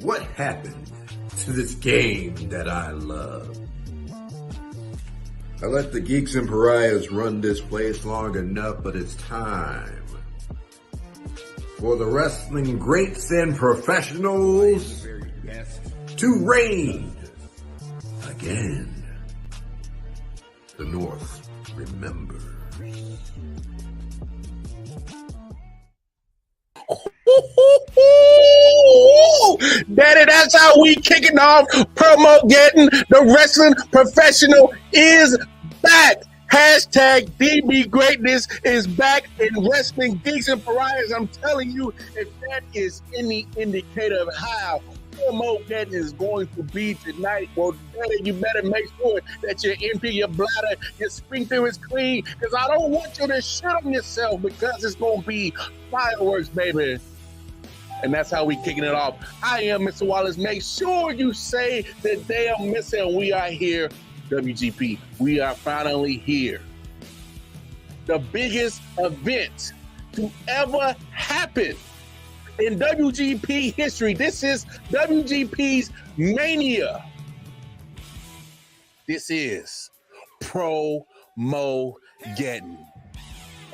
What happened to this game that I love? I let the geeks and pariahs run this place long enough, but it's time for the wrestling greats and professionals to reign again. The North remembers. Daddy, that's how we kicking off Promogeddon. The wrestling professional is back. Hashtag DB Greatness is back in wrestling geeks and pariahs. I'm telling you, if that is any indicator of how Promogeddon is going to be tonight, well, Daddy, you better make sure that you empty your bladder, your sphincter is clean, because I don't want you to shit on yourself, because it's going to be fireworks, baby. And that's how we kicking it off. I am Mr. Wallace. Make sure you say the damn missing. We are here, WGP. We are finally here. The biggest event to ever happen in WGP history. This is WGP's Mania. This is Promogeddon.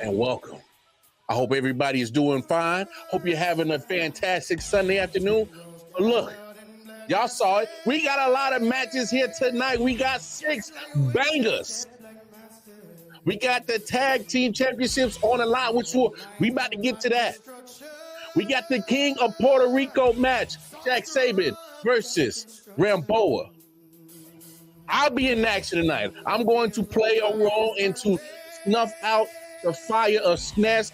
And welcome. I hope everybody is doing fine. Hope you're having a fantastic Sunday afternoon. But look, y'all saw it. We got a lot of matches here tonight. We got 6 bangers. We got the tag team championships on the line, which we about to get to that. We got the King of Puerto Rico match, Jack Sabin versus Ramboa. I'll be in action tonight. I'm going to play a role and to snuff out the fire of SNES,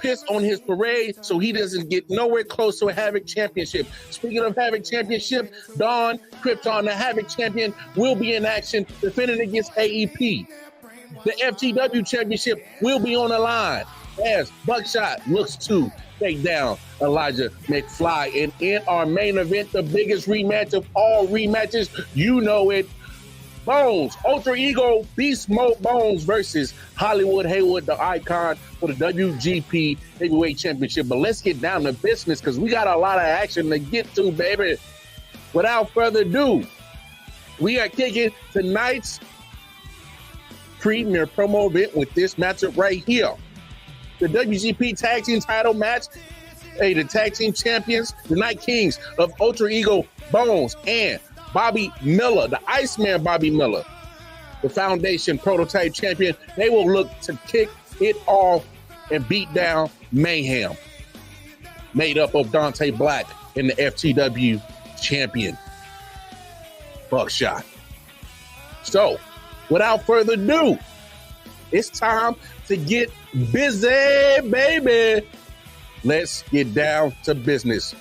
piss on his parade so he doesn't get nowhere close to a Havoc Championship. Speaking of Havoc Championship, Don Krypton, the Havoc Champion, will be in action defending against AEP. The FTW Championship will be on the line as Buckshot looks to take down Elijah McFly. And in our main event, the biggest rematch of all rematches, you know it, Bonez, Ultra Ego Beast Mode Bonez versus Hollywood Haywood, the icon for the WGP Heavyweight Championship. But let's get down to business because we got a lot of action to get to, baby. Without further ado, we are kicking tonight's premier promo event with this matchup right here. The WGP Tag Team title match. Hey, the Tag Team Champions, the Night Kings of Ultra Ego Bonez and Bobby Miller, the Iceman Bobby Miller, the Foundation Prototype Champion. They will look to kick it off and beat down Mayhem, made up of Dante Black and the FTW Champion, Buckshot. So, without further ado, it's time to get busy, baby. Let's get down to business.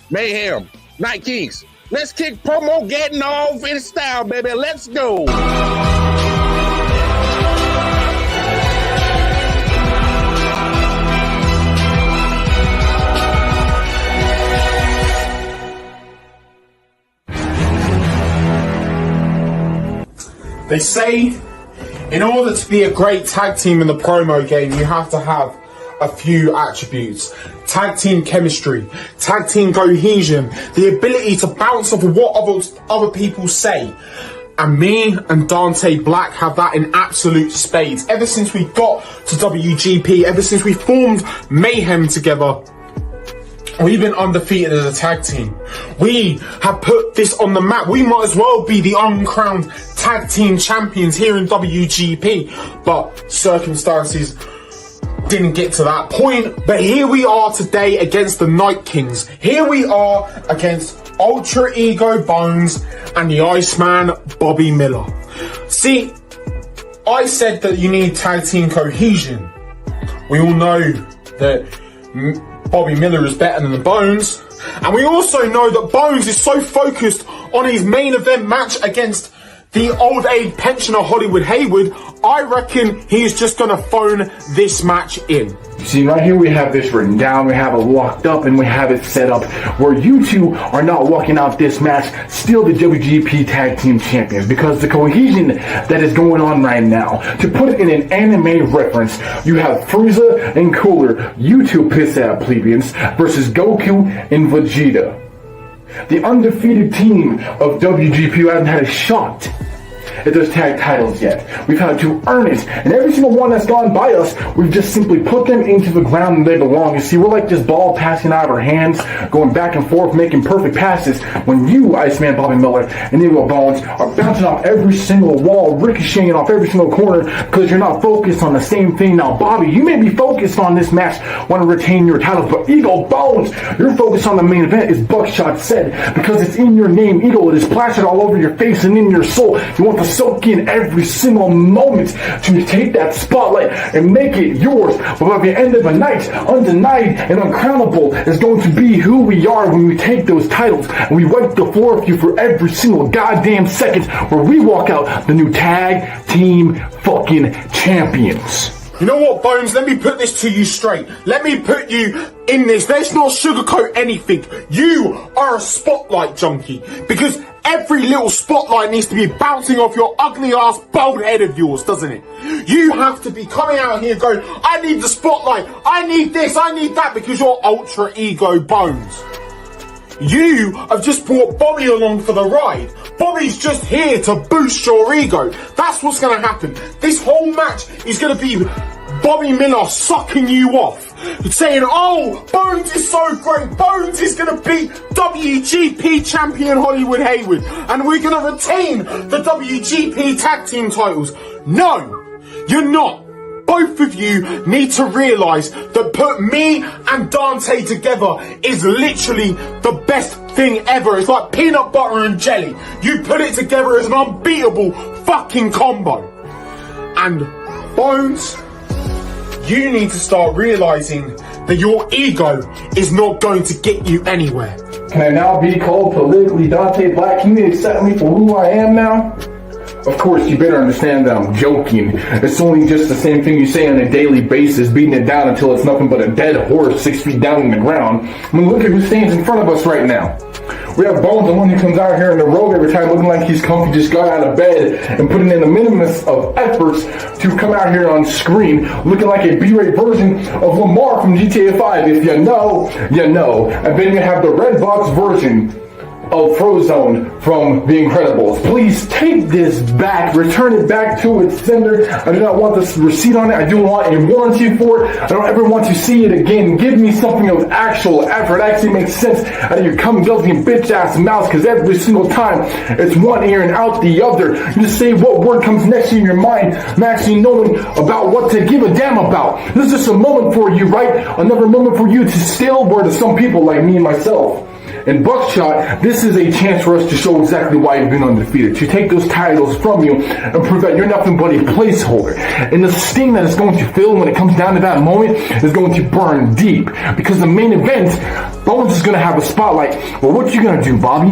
Mayhem, Night Kings. Let's kick Promogeddon off in style, baby. Let's go. They say in order to be a great tag team in the promo game, you have to have a few attributes. Tag team chemistry, tag team cohesion, the ability to bounce off of what other people say. And me and Dante Black have that in absolute spades. Ever since we got to WGP, ever since we formed Mayhem together, we've been undefeated as a tag team. We have put this on the map. We might as well be the uncrowned tag team champions here in WGP. But circumstances didn't get to that point. But here we are today against the Night Kings. Here we are against Ultra Ego Bonez and the Iceman Bobby Miller. See, I said that you need tag team cohesion. We all know that Bobby Miller is better than Bonez. And we also know that Bonez is so focused on his main event match against the old age pensioner Hollywood Haywood, I reckon he's just gonna phone this match in. You see, right here we have this written down, we have it locked up, and we have it set up where you two are not walking out this match still the WGP Tag Team Champions, because the cohesion that is going on right now, to put it in an anime reference, you have Frieza and Cooler, you two piss-out plebeians, versus Goku and Vegeta. The undefeated team of WGP who hasn't had a shot at those tag titles yet. We've had to earn it, and every single one that's gone by us, we've just simply put them into the ground and they belong. You see, we're like this ball passing out of our hands, going back and forth, making perfect passes, when you, Iceman, Bobby Miller, and Eagle Bonez are bouncing off every single wall, ricocheting off every single corner, because you're not focused on the same thing. Now, Bobby, you may be focused on this match, want to retain your titles, but Eagle Bonez, you're focused on the main event, as Buckshot said, because it's in your name, Eagle. It is plastered all over your face and in your soul. You want to soak in every single moment to take that spotlight and make it yours. But by the end of the night, undenied and uncrownable is going to be who we are when we take those titles and we wipe the floor with you for every single goddamn second where we walk out the new tag team fucking champions. You know what, Bones? Let me put this to you straight. Let me put you in this. Let's not sugarcoat anything. You are a spotlight junkie, because every little spotlight needs to be bouncing off your ugly ass bald head of yours, doesn't it? You have to be coming out here going, I need the spotlight, I need this, I need that, because you're ultra ego Bones. You have just brought Bobby along for the ride. Bobby's just here to boost your ego. That's what's going to happen. This whole match is going to be Bobby Miller sucking you off, saying, oh, Bones is so great, Bones is going to beat WGP champion Hollywood Haywood, and we're going to retain the WGP tag team titles. No, you're not. Both of you need to realise that put me and Dante together is literally the best thing ever. It's like peanut butter and jelly. You put it together as an unbeatable fucking combo. And Bones, you need to start realising that your ego is not going to get you anywhere. Can I now be called politically Dante Black? Can you accept me for who I am now? Of course, you better understand that I'm joking. It's only just the same thing you say on a daily basis, beating it down until it's nothing but a dead horse 6 feet down in the ground. I mean, look at who stands in front of us right now. We have Bones, the one who comes out here in the robe every time looking like he's comfy, just got out of bed and putting in the minimum of efforts to come out here on screen looking like a B-rate version of Lamar from GTA 5. If you know, you know. And then you have the red box version of Frozone from The Incredibles. Please take this back, return it back to its sender. I do not want this receipt on it. I do want a warranty for it. I don't ever want to see it again. Give me something of actual effort. It actually makes sense out of your cum guilty and bitch ass mouth, because every single time it's one ear and out the other. You just say what word comes next to you in your mind, and actually knowing about what to give a damn about. This is just a moment for you, right? Another moment for you to still word to some people like me and myself. In Buckshot, this is a chance for us to show exactly why you've been undefeated, to take those titles from you and prove that you're nothing but a placeholder. And the sting that it's going to feel when it comes down to that moment is going to burn deep, because the main event, Bones is going to have a spotlight. Well, what you going to do, Bobby?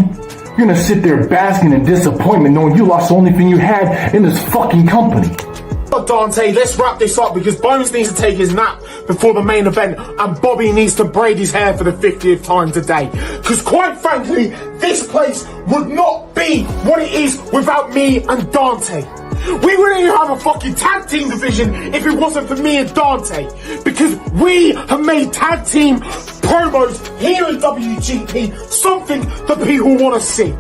You're going to sit there basking in disappointment knowing you lost the only thing you had in this fucking company. Dante, let's wrap this up, because Bones needs to take his nap before the main event and Bobby needs to braid his hair for the 50th time today. Because quite frankly, this place would not be what it is without me and Dante. We wouldn't even have a fucking tag team division if it wasn't for me and Dante. Because we have made tag team promos here at WGP something that people want to see.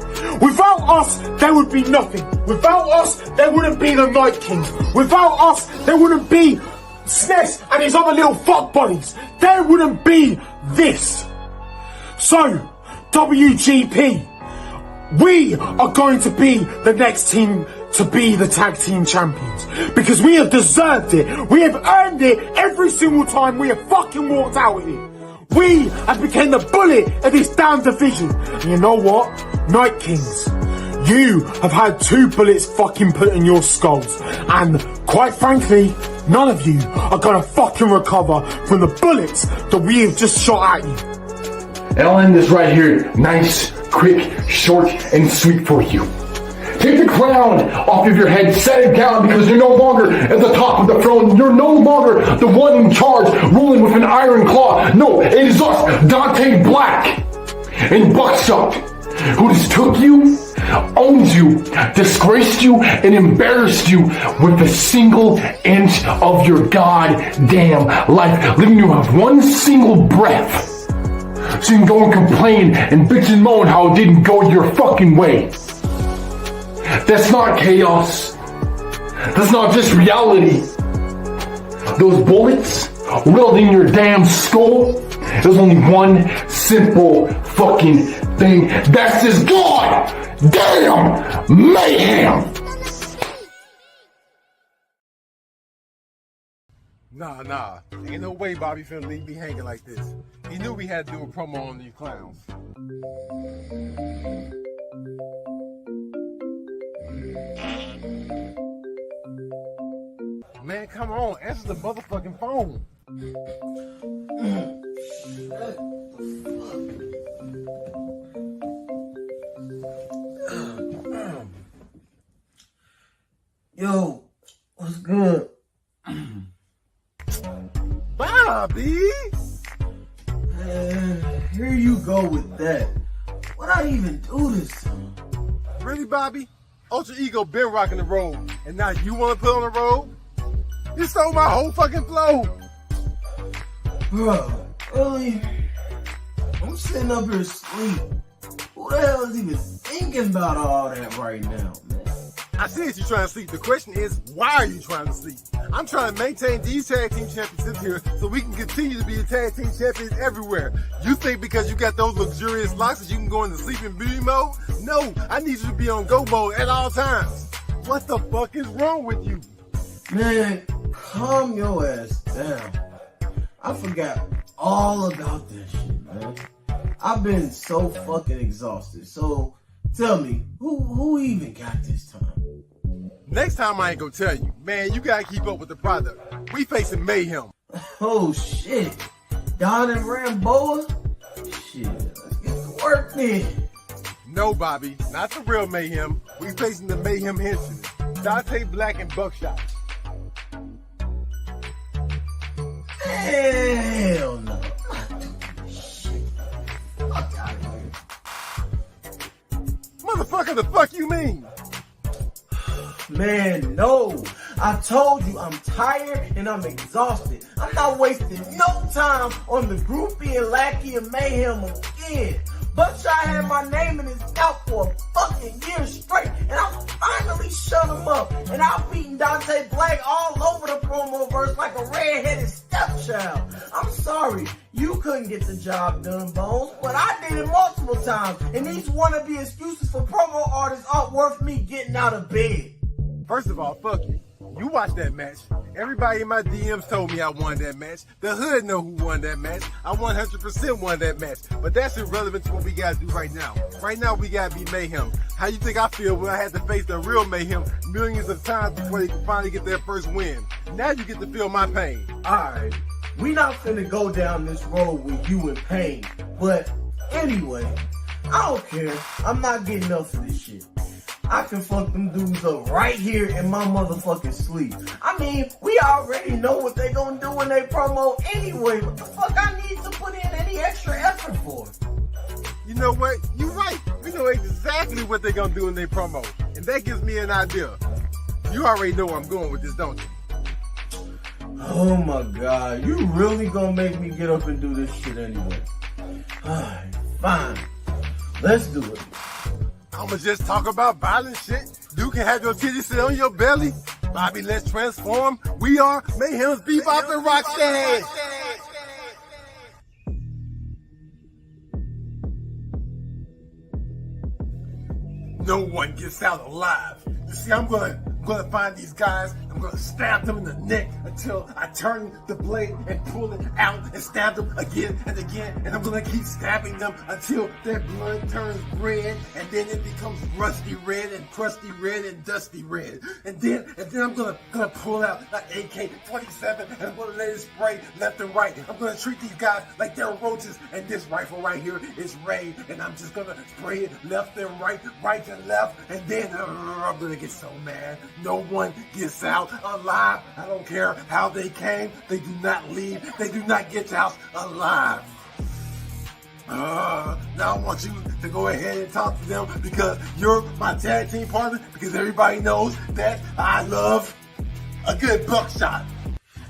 Without us, there would be nothing. Without us, there wouldn't be the Night Kings. Without us, there wouldn't be SNES and his other little fuck buddies. There wouldn't be this. So, WGP, we are going to be the next team to be the tag team champions, because we have deserved it. We have earned it every single time we have fucking walked out here. We have become the bullet of this damn division. And you know what? Night Kings, you have had 2 bullets fucking put in your skulls. And quite frankly, none of you are gonna fucking recover from the bullets that we have just shot at you. And I'll end this right here, nice, quick, short, and sweet for you. Take the crown off of your head, set it down, because you're no longer at the top of the throne. You're no longer the one in charge, ruling with an iron claw. No, it is us, Dante Black and Buckshot, who just took you, owns you, disgraced you, and embarrassed you with a single inch of your goddamn life, leaving you with one single breath. So you can go and complain and bitch and moan how it didn't go your fucking way. That's not chaos. That's not just reality. Those bullets riddled in your damn skull, there's only one simple fucking thing. That's this goddamn mayhem. Nah. Ain't no way Bobby finna leave me hanging like this. He knew we had to do a promo on these clowns. Man, come on, answer the motherfucking phone. Yo, what's good? Bobby! Man, here you go with that. What I even do this time? Really, Bobby? Ultra Ego been rocking the road, and now you wanna put on the road? You stole my whole fucking flow! Bro, really? I'm sitting up here asleep. Who the hell is even thinking about all that right now, man? I see that you're trying to sleep. The question is, why are you trying to sleep? I'm trying to maintain these tag team championships here so we can continue to be the tag team champions everywhere. You think because you got those luxurious locks that you can go into sleeping beauty mode? No, I need you to be on go mode at all times. What the fuck is wrong with you? Man, calm your ass down. I forgot all about that shit, man. I've been so fucking exhausted. So tell me, who even got this time? Next time I ain't gonna tell you. Man, you gotta keep up with the product. We facing mayhem. Oh shit. Don and Ramboa? Shit, let's get to work then. No, Bobby, not the real mayhem. We facing the mayhem henchmen. Dante Black and Buckshot. Hell no. I'm not doing this shit. Fuck out of here. Motherfucker, the fuck you mean? Man, no. I told you I'm tired and I'm exhausted. I'm not wasting no time on the groupie and lackey and mayhem again. Buckshot had my name in his mouth for a fucking year straight, and I finally shut him up. And I'm beating Dante Black all over the promo verse like a red-headed stepchild. I'm sorry, you couldn't get the job done, Bones, but I did it multiple times, and these wannabe excuses for promo artists aren't worth me getting out of bed. First of all, fuck you. You watched that match. Everybody in my DMs told me I won that match. The hood know who won that match. I 100% won that match. But that's irrelevant to what we gotta do right now. Right now, we gotta be mayhem. How you think I feel when I had to face the real mayhem millions of times before they could finally get their first win? Now you get to feel my pain. Alright, we not finna go down this road with you in pain. But anyway, I don't care. I'm not getting up for this shit. I can fuck them dudes up right here in my motherfucking sleep. I mean, we already know what they gonna do when they promo anyway. What the fuck I need to put in any extra effort for? You know what? You right. We know exactly what they're gonna do in their promo. And that gives me an idea. You already know where I'm going with this, don't you? Oh my god, you really gonna make me get up and do this shit anyway? Alright, fine. Let's do it. I'ma just talk about violent shit. You can have your titties sit on your belly. Bobby, let's transform. We are Mayhem's Bebop and Rocksteady. No one gets out alive. You see, I'm gonna I'm gonna find these guys. I'm gonna stab them in the neck until I turn the blade and pull it out and stab them again and again. And I'm gonna keep stabbing them until their blood turns red, and then it becomes rusty red and crusty red and dusty red. And then I'm gonna pull out an AK-47 and I'm gonna let it spray left and right. I'm gonna treat these guys like they're roaches. And this rifle right here is Ray, and I'm just gonna spray it left and right, right and left, and then I'm gonna get so mad. No one gets out alive. I don't care how they came. They do not leave. They do not get out alive. Now I want you to go ahead and talk to them because you're my tag team partner, because everybody knows that I love a good buckshot.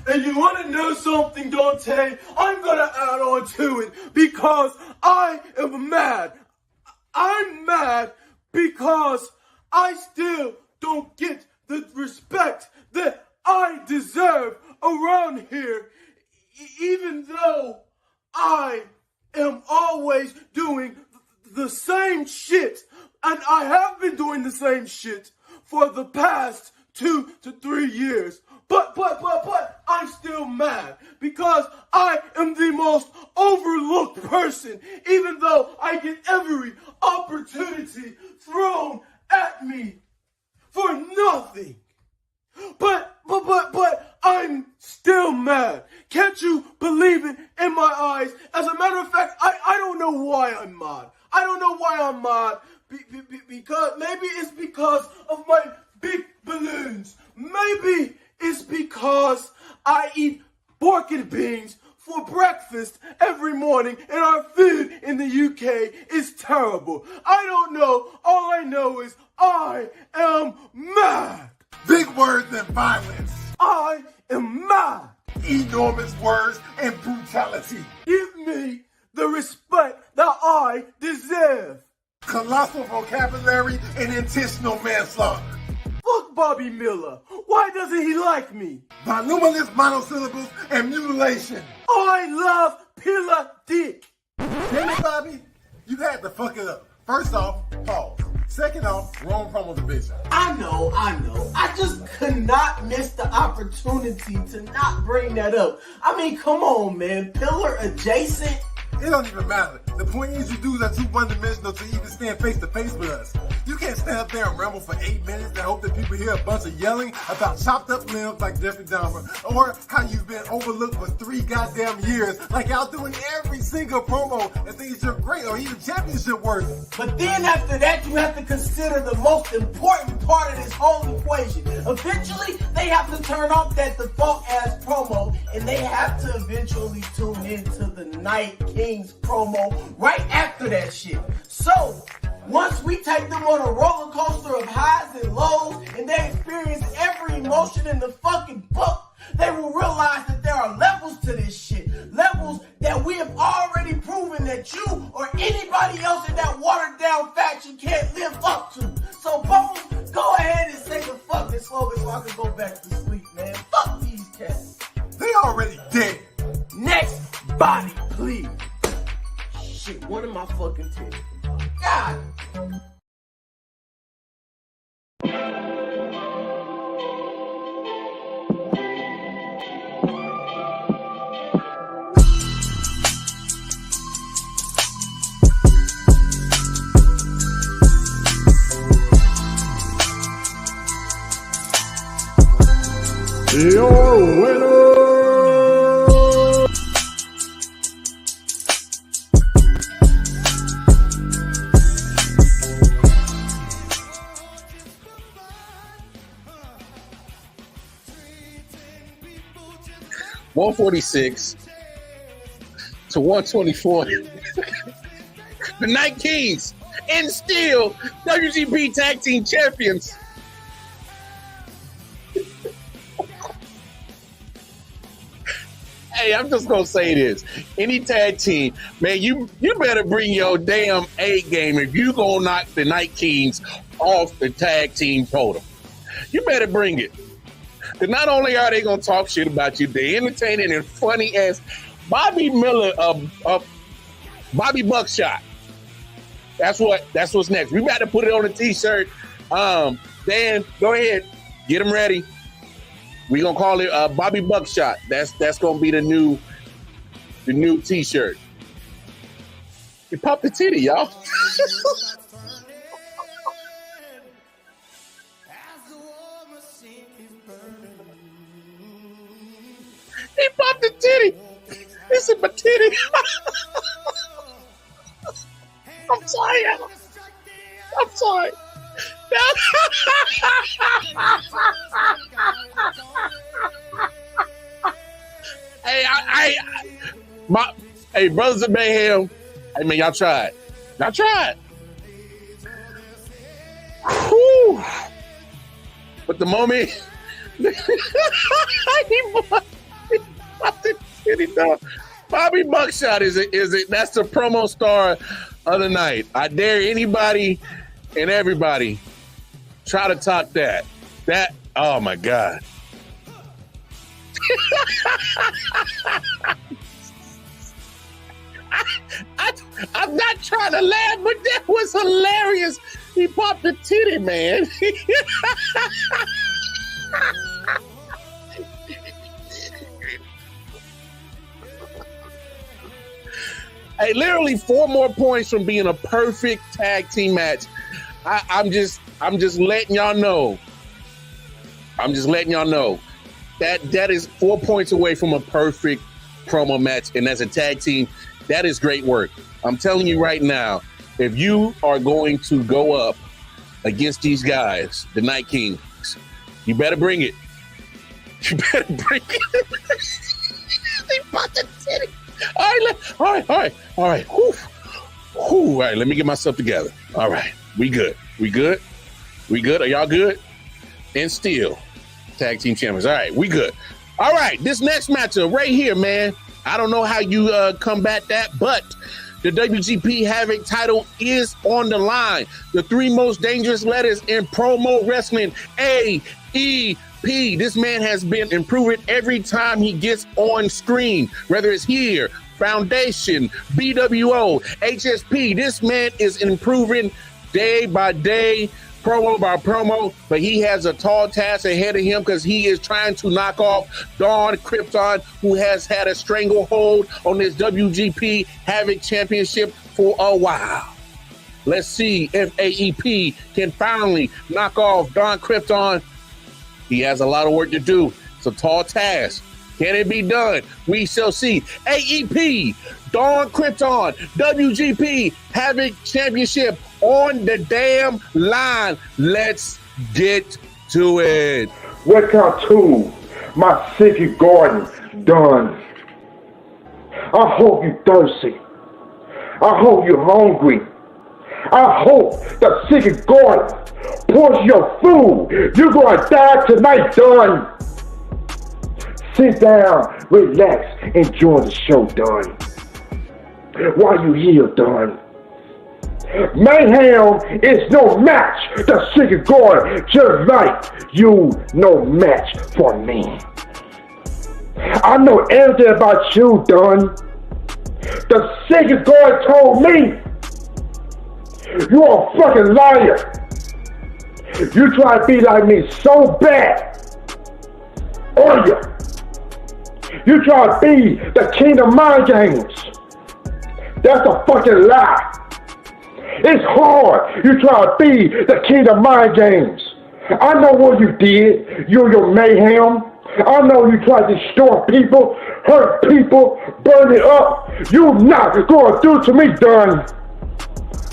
And you want to know something, Dante? I'm going to add on to it because I am mad. I'm mad because I still don't get the respect that I deserve around here, even though I am always doing the same shit. And I have been doing the same shit for the past 2 to 3 years. But I'm still mad because I am the most overlooked person, even though I get every opportunity thrown at me for nothing. But I'm still mad. Can't you believe it in my eyes? As a matter of fact, I don't know why I'm mad. I don't know why I'm mad. Because maybe it's because of my big balloons. Maybe it's because I eat pork and beans for breakfast every morning and our food in the UK is terrible. I don't know. All I know is I am mad. Big words and violence. I am mad. Enormous words and brutality. Give me the respect that I deserve. Colossal vocabulary and intentional manslaughter. Fuck Bobby Miller. Why doesn't he like me? Voluminous monosyllables and mutilation. I love pillar dick. Damn it, Bobby. You had to fuck it up. First off, pause. Second off, wrong promo division. I know. I just could not miss the opportunity to not bring that up. I mean, come on, man. Pillar adjacent. It don't even matter. The point is you dudes are too one-dimensional to even stand face-to-face with us. You can't stand up there and ramble for 8 minutes and hope that people hear a bunch of yelling about chopped up limbs like Jeffrey Dahmer, or how you've been overlooked for 3 goddamn years like y'all doing every single promo and think you're great or even championship worthy. But then after that, you have to consider the most important part of this whole equation. Eventually, they have to turn off that default-ass promo, and they have to eventually tune into the Night Kings promo right after that shit. So, once we take them on a roller coaster of highs and lows, and they experience every emotion in the fucking book, they will realize that there are levels to this shit. Levels that we have already proven that you or anybody else in that watered down faction can't live up to. So, Bonez, go ahead and say the fucking slogan so I can go back to sleep, man. Fuck these cats. They already dead. Next body, please. Shit, one of my fucking tits. God. Your winner. 146 to 124. The Night Kings and still WGP Tag Team Champions. Hey, I'm just gonna say this. Any tag team, man, you better bring your damn A game if you gonna knock the Night Kings off the tag team podium. You better bring it. Because not only are they gonna talk shit about you, they're entertaining and funny as Bobby Miller Bobby Buckshot. That's what's next. We got to put it on a t-shirt. Dan, go ahead. Get them ready. We're gonna call it Bobby Buckshot. That's gonna be the new T-shirt. He popped the titty, y'all. He popped the titty. This is my titty. I'm sorry. I'm sorry. Hey, Brothers of Mayhem. Hey, man, y'all tried. Whew. But the moment he popped the titty, dog. Bobby Buckshot is it? That's the promo star of the night. I dare anybody and everybody try to top that. Oh my God. I'm not trying to laugh, but that was hilarious. He popped the titty, man. Hey, literally 4 more points from being a perfect tag team match. I'm just letting y'all know. That is 4 points away from a perfect promo match, and as a tag team, that is great work. I'm telling you right now, if you are going to go up against these guys, the Night Kings, you better bring it. You better bring it. They popped the titty. All right. Whew. All right, let me get myself together. All right, we good. Are y'all good? And still, tag team champions. All right, we good. All right, this next matchup right here, man. I don't know how you combat that, but the WGP Havoc title is on the line. The 3 most dangerous letters in promo wrestling, AEP. This man has been improving every time he gets on screen, whether it's here, Foundation, BWO, HSP. This man is improving day by day, promo by promo, but he has a tall task ahead of him because he is trying to knock off Don Krypton, who has had a stranglehold on this WGP Havoc Championship for a while. Let's see if AEP can finally knock off Don Krypton. He has a lot of work to do. It's a tall task. Can it be done? We shall see. AEP, Don Krypton, WGP Havoc Championship on the damn line. Let's get to it. Welcome to my secret garden, Don. I hope you're thirsty. I hope you're hungry. I hope the secret garden pours your food. You're gonna die tonight, Don. Sit down, relax, enjoy the show, Don. While you here, Don. Mayhem is no match. The secret guard, just like you, no match for me. I know everything about you, Don. The secret guard told me you're a fucking liar. You try to be like me so bad. Oh yeah. You try to be the king of mind games. That's a fucking lie. It's hard. You try to be the king of mind games. I know what you did. Your mayhem. I know you tried to destroy people, hurt people, burn it up. You not going to do it to me, Don.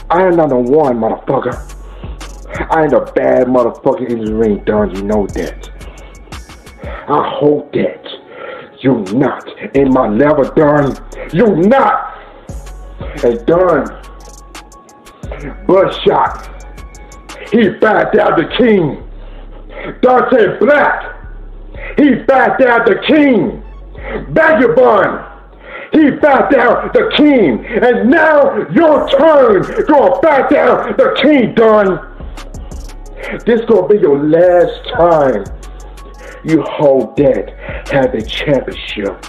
I ain't not the one, motherfucker. I ain't a bad motherfucker in the ring, Don. You know that. I hope that you not in my level, Don. You not. Hey, Don. Buckshot. He backed out the king. Dante Black. He backed out the king. Vagabond. He backed out the king. And now your turn. Go back down the king, Don. This gonna be your last time you hold that Havoc Championship.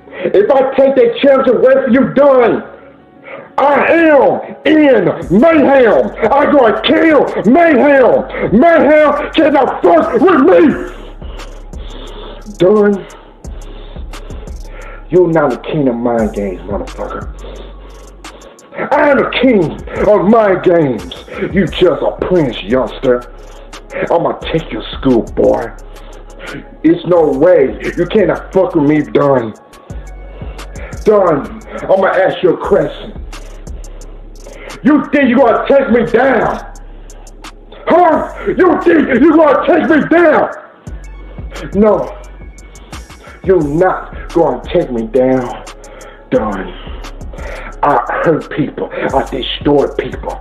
If I take that championship away from you, Don, I am in Mayhem. I'm gonna kill Mayhem. Mayhem cannot fuck with me. Done. You're not the king of mind games, motherfucker. I'm the king of mind games. You just a prince, youngster. I'ma take your school, boy. It's no way. You cannot fuck with me, Don. Don, I'ma ask you a question. You think you're gonna take me down? Huh? You think you're gonna take me down? No. You're not gonna take me down, Don. I hurt people. I destroy people.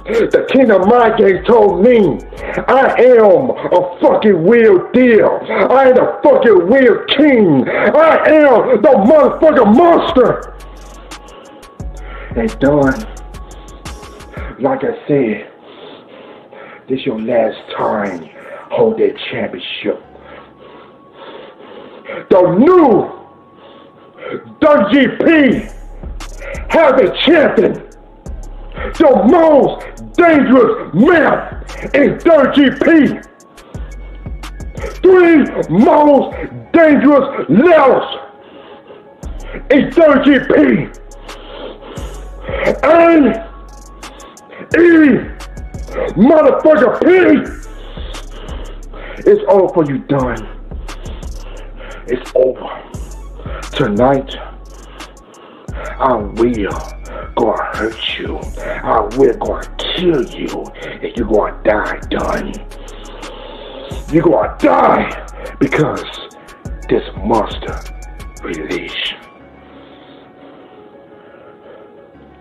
The king of my game told me I am a fucking real deal. I am the fucking real king. I am the motherfucking monster. And Don, like I said, this your last time hold that championship. The new WGP Havoc Champion. The most dangerous man in WGP. 3 most dangerous levels in WGP. And motherfucker P. It's over for you, Don. It's over. Tonight, I will gonna hurt you. I will gonna kill you. And you're gonna die, Don. You're gonna die because this monster release.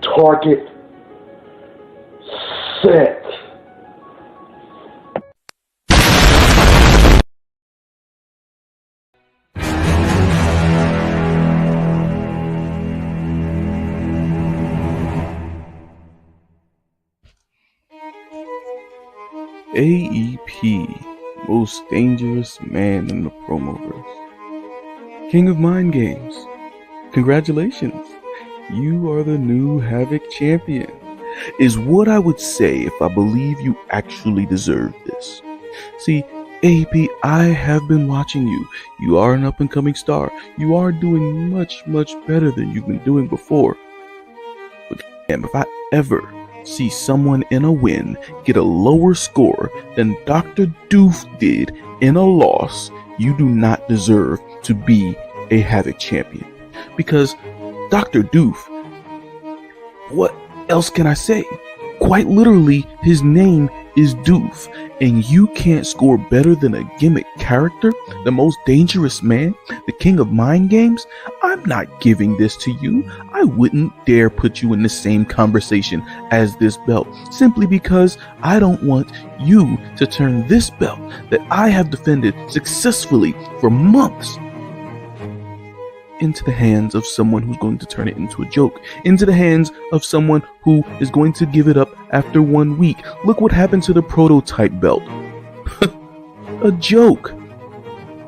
Target set. AEP, most dangerous man in the Promoverse. King of Mind Games. Congratulations. You are the new Havoc Champion. Is what I would say if I believe you actually deserve this. See, AEP, I have been watching you. You are an up-and-coming star. You are doing much, much better than you've been doing before. But damn, if I ever see someone in a win get a lower score than Dr. Doof did in a loss, you do not deserve to be a Havoc Champion. Because Dr. Doof, what else can I say? Quite literally, his name is Doof, and you can't score better than a gimmick character, the most dangerous man, the king of mind games? I'm not giving this to you. I wouldn't dare put you in the same conversation as this belt, simply because I don't want you to turn this belt that I have defended successfully for months into the hands of someone who's going to turn it into a joke, into the hands of someone who is going to give it up after 1 week. Look what happened to the prototype belt. A joke.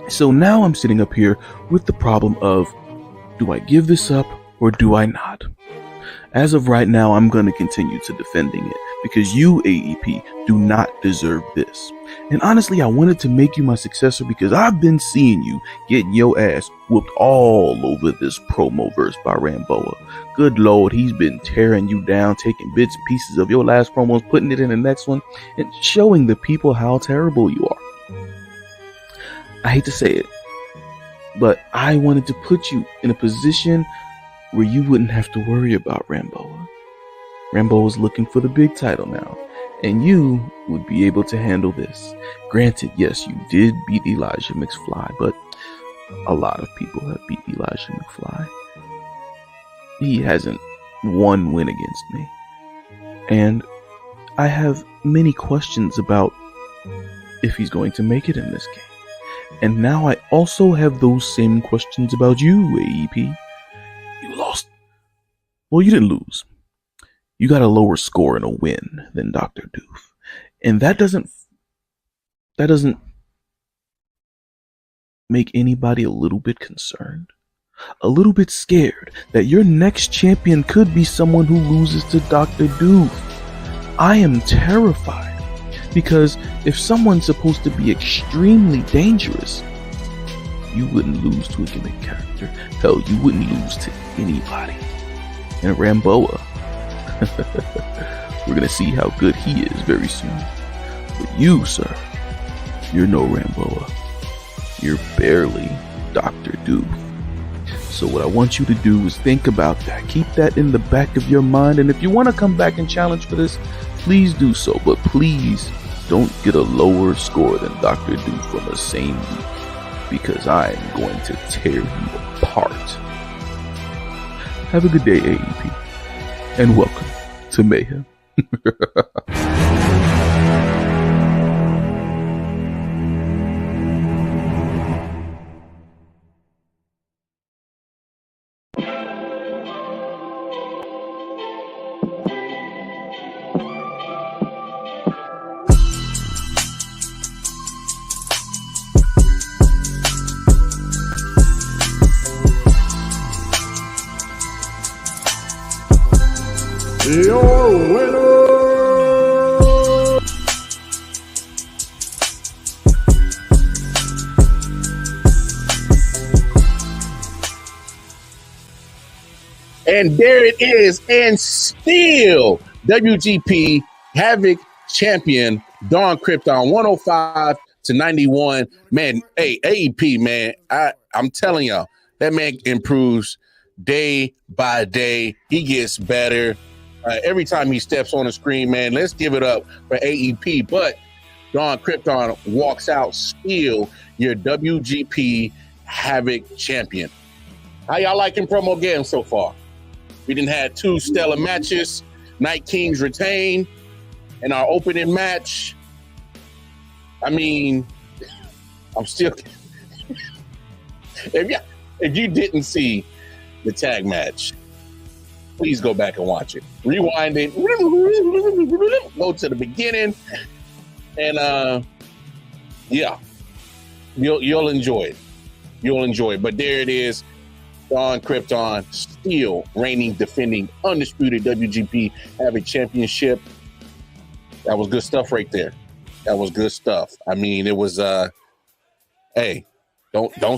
So now I'm sitting up here with the problem of, do I give this up or do I not? As of right now, I'm going to continue to defending it because you, AEP, do not deserve this. And honestly, I wanted to make you my successor because I've been seeing you getting your ass whooped all over this Promoverse by Ramboa. Good Lord, he's been tearing you down, taking bits and pieces of your last promos, putting it in the next one, and showing the people how terrible you are. I hate to say it, but I wanted to put you in a position where you wouldn't have to worry about Ramboa. Ramboa's looking for the big title now, and you would be able to handle this. Granted, yes, you did beat Elijah McFly, but a lot of people have beat Elijah McFly. He hasn't one win against me. And I have many questions about if he's going to make it in this game. And now I also have those same questions about you, AEP. You lost. Well, you didn't lose. You got a lower score in a win than Dr. Doof. And that doesn't make anybody a little bit concerned. a little bit scared that your next champion could be someone who loses to Dr. Doof. I am terrified because if someone's supposed to be extremely dangerous, you wouldn't lose to a gimmick character. Hell, you wouldn't lose to anybody. And Ramboa, we're gonna see how good he is very soon. But you, sir, you're no Ramboa. You're barely Dr. Doof. So what I want you to do is think about that. Keep that in the back of your mind. And if you want to come back and challenge for this, please do so. But please don't get a lower score than Dr. Doof from the same week, because I am going to tear you apart. Have a good day, AEP. And welcome to Mayhem. Your winner, and there it is, and still WGP Havoc Champion Don Krypton, 105-91. Man, hey, AEP, man, I'm telling y'all, that man improves day by day. He gets better. Every time he steps on the screen, man, let's give it up for AEP. But Don Krypton walks out still your WGP Havoc Champion. How y'all liking Promogeddon so far? We done had 2 stellar matches. Night Kings retain in our opening match. I mean, I'm still... if you didn't see the tag match, please go back and watch it. Rewind it. Go to the beginning. And yeah, you'll enjoy it. You'll enjoy it. But there it is. Don Krypton still reigning, defending, undisputed WGP Havoc Championship. That was good stuff right there. That was good stuff. I mean, it was hey, don't y'all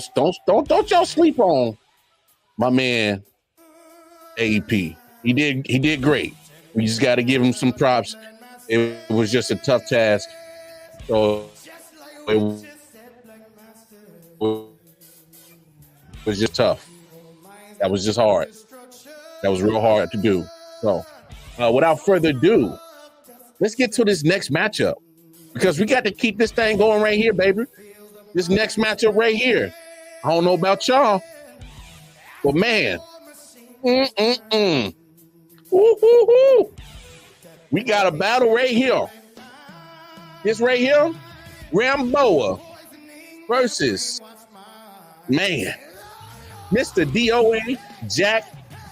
sleep on my man AEP. He did great. We just got to give him some props. It was just a tough task. So it was just tough. That was just hard. That was real hard to do. So without further ado, let's get to this next matchup, because we got to keep this thing going right here, baby. This next matchup right here. I don't know about y'all, but man, we got a battle right here. This right here, Ramboa versus, man, Mr. DOA Jack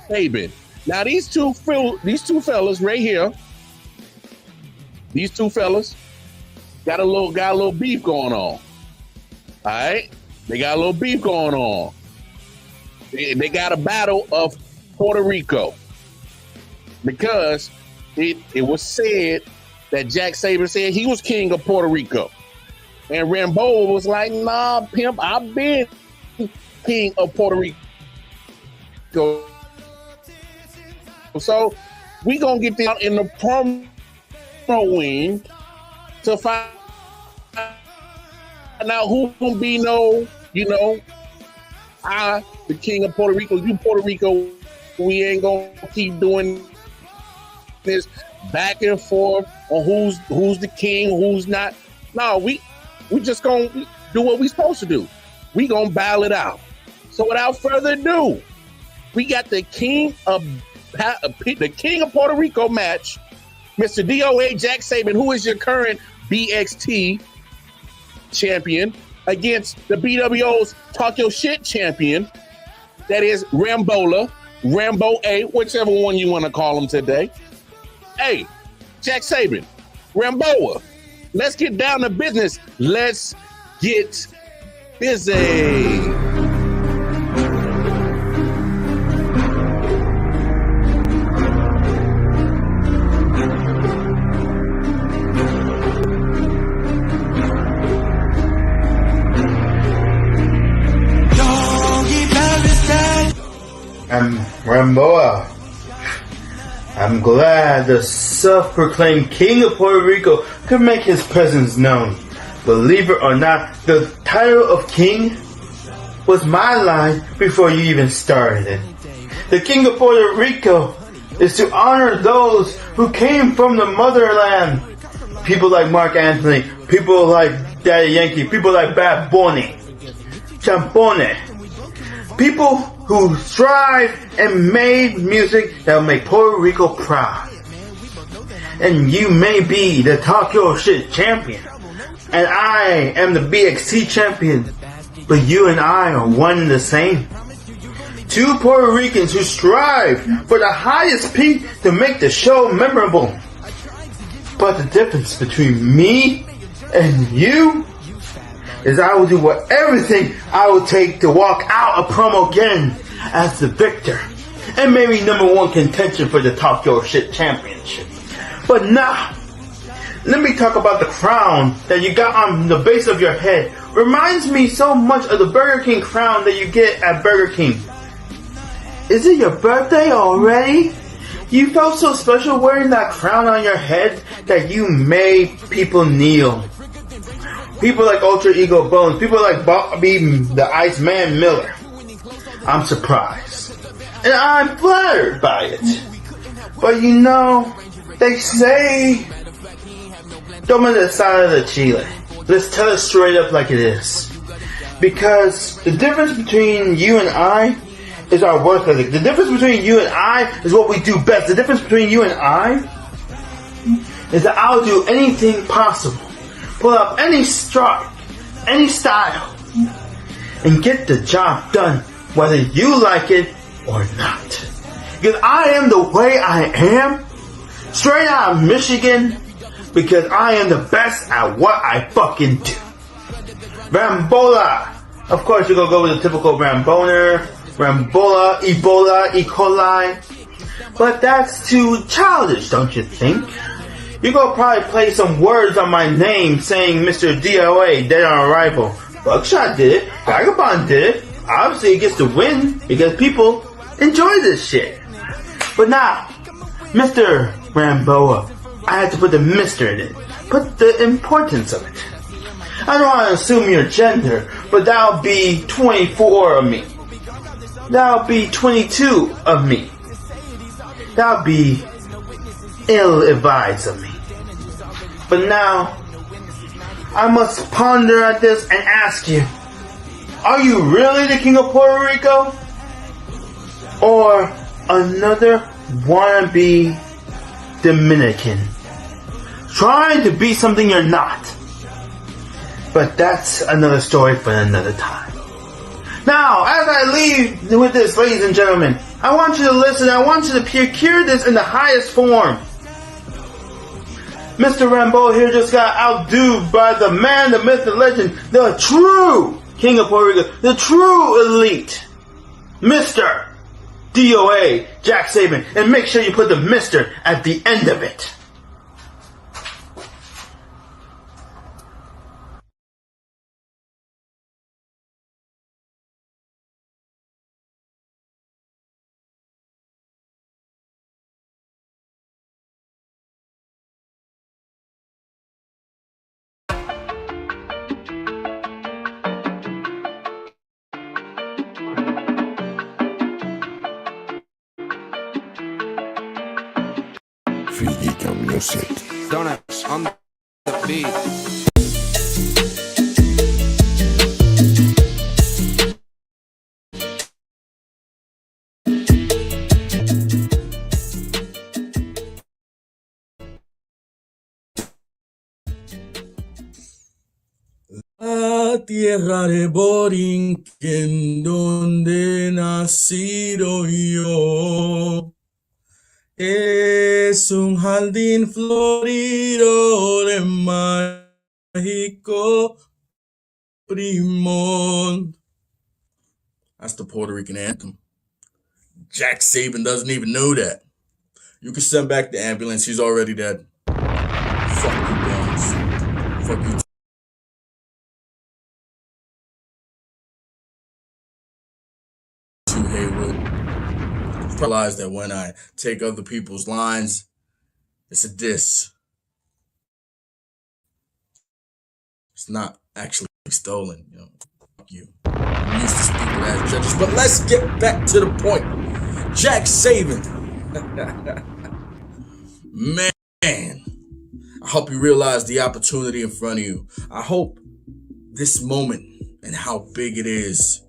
Sabin. Now these two fellas right here, these two fellas got a little beef going on. All right, they got a little beef going on. They got a battle of Puerto Rico, because it was said that Jack Sabin said he was king of Puerto Rico, and Ramboa was like, "Nah, pimp, I've been king of Puerto Rico." So we gonna get down in the promo wing to find out who gonna be I, the king of Puerto Rico, you Puerto Rico. We ain't gonna keep doing this back and forth on who's the king, who's not. No, we just gonna do what we supposed to do. We gonna battle it out. So without further ado, we got the king of Puerto Rico match, Mr. DOA Jack Sabin, who is your current BXT champion, against the BWO's Talk Your Shit champion, that is Rambo A, whichever one you want to call him today. Hey, Jack Sabin, Ramboa, let's get down to business. Let's get busy. I'm Ramboa. I'm glad the self-proclaimed king of Puerto Rico could make his presence known. Believe it or not, the title of king was my line before you even started it. The king of Puerto Rico is to honor those who came from the motherland. People like Mark Anthony, people like Daddy Yankee, people like Bad Bunny, Champone. People who strive and made music that will make Puerto Rico proud. And you may be the Talk Your Shit champion, and I am the BXT champion, but you and I are one and the same. Two Puerto Ricans who strive for the highest peak to make the show memorable. But the difference between me and you is I will do everything I will take to walk out of Promogeddon as the victor and maybe #1 contention for the Talk Your Shit championship. But now, let me talk about the crown that you got on the base of your head. Reminds me so much of the Burger King crown that you get at Burger King. Is it your birthday already? You felt so special wearing that crown on your head that you made people kneel. People like Ultra Ego Bones, people like Bobby the Iceman Miller. I'm surprised. And I'm flattered by it. But you know, they say, toma the side of the chile. Let's tell it straight up like it is. Because the difference between you and I is our work ethic. The difference between you and I is what we do best. The difference between you and I is that I'll do anything possible. Pull up any strut, any style, and get the job done, whether you like it or not. Because I am the way I am, straight out of Michigan, because I am the best at what I fucking do. Rambola. Of course, you're gonna go with the typical Ramboner, Rambola, Ebola, E. coli. But that's too childish, don't you think? You're gonna probably play some words on my name saying Mr. DOA, dead on arrival. Buckshot did it. Vagabond did it. Obviously, it gets to win because people enjoy this shit. But now, Mr. Ramboa, I had to put the Mr. in it. Put the importance of it. I don't want to assume your gender, but that'll be 24 of me. That'll be 22 of me. That'll be ill-advised of me. But now, I must ponder at this and ask you, are you really the king of Puerto Rico? Or another wannabe Dominican? Trying to be something you're not. But that's another story for another time. Now, as I leave with this, ladies and gentlemen, I want you to listen. I want you to procure this in the highest form. Mr. Rambo here just got outdoed by the man, the myth, the legend, the true king of Puerto Rico, the true elite, Mr. DOA, Jack Sabin. And make sure you put the Mr. at the end of it. Music. Donuts on the beat. La tierra de Borinquen, donde nacido yo, es un jardín florido de mágico primor. That's the Puerto Rican anthem. Jack Sabin doesn't even know that. You can send back the ambulance. He's already dead. Fuck you, Bonez. Fuck you. Haywood. realize that when I take other people's lines, it's a diss. It's not actually stolen. You know, fuck you. I'm used to stupid ass judges, but let's get back to the point. Jack Sabin. Man, I hope you realize the opportunity in front of you. I hope this moment and how big it is,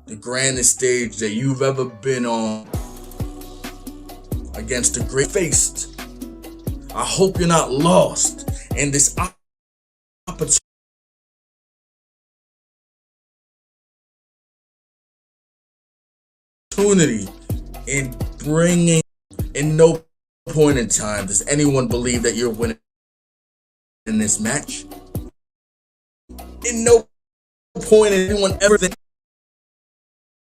the grandest stage that you've ever been on against the great faced. I hope you're not lost in this opportunity in bringing. In no point in time does anyone believe that you're winning in this match. In no point did anyone ever think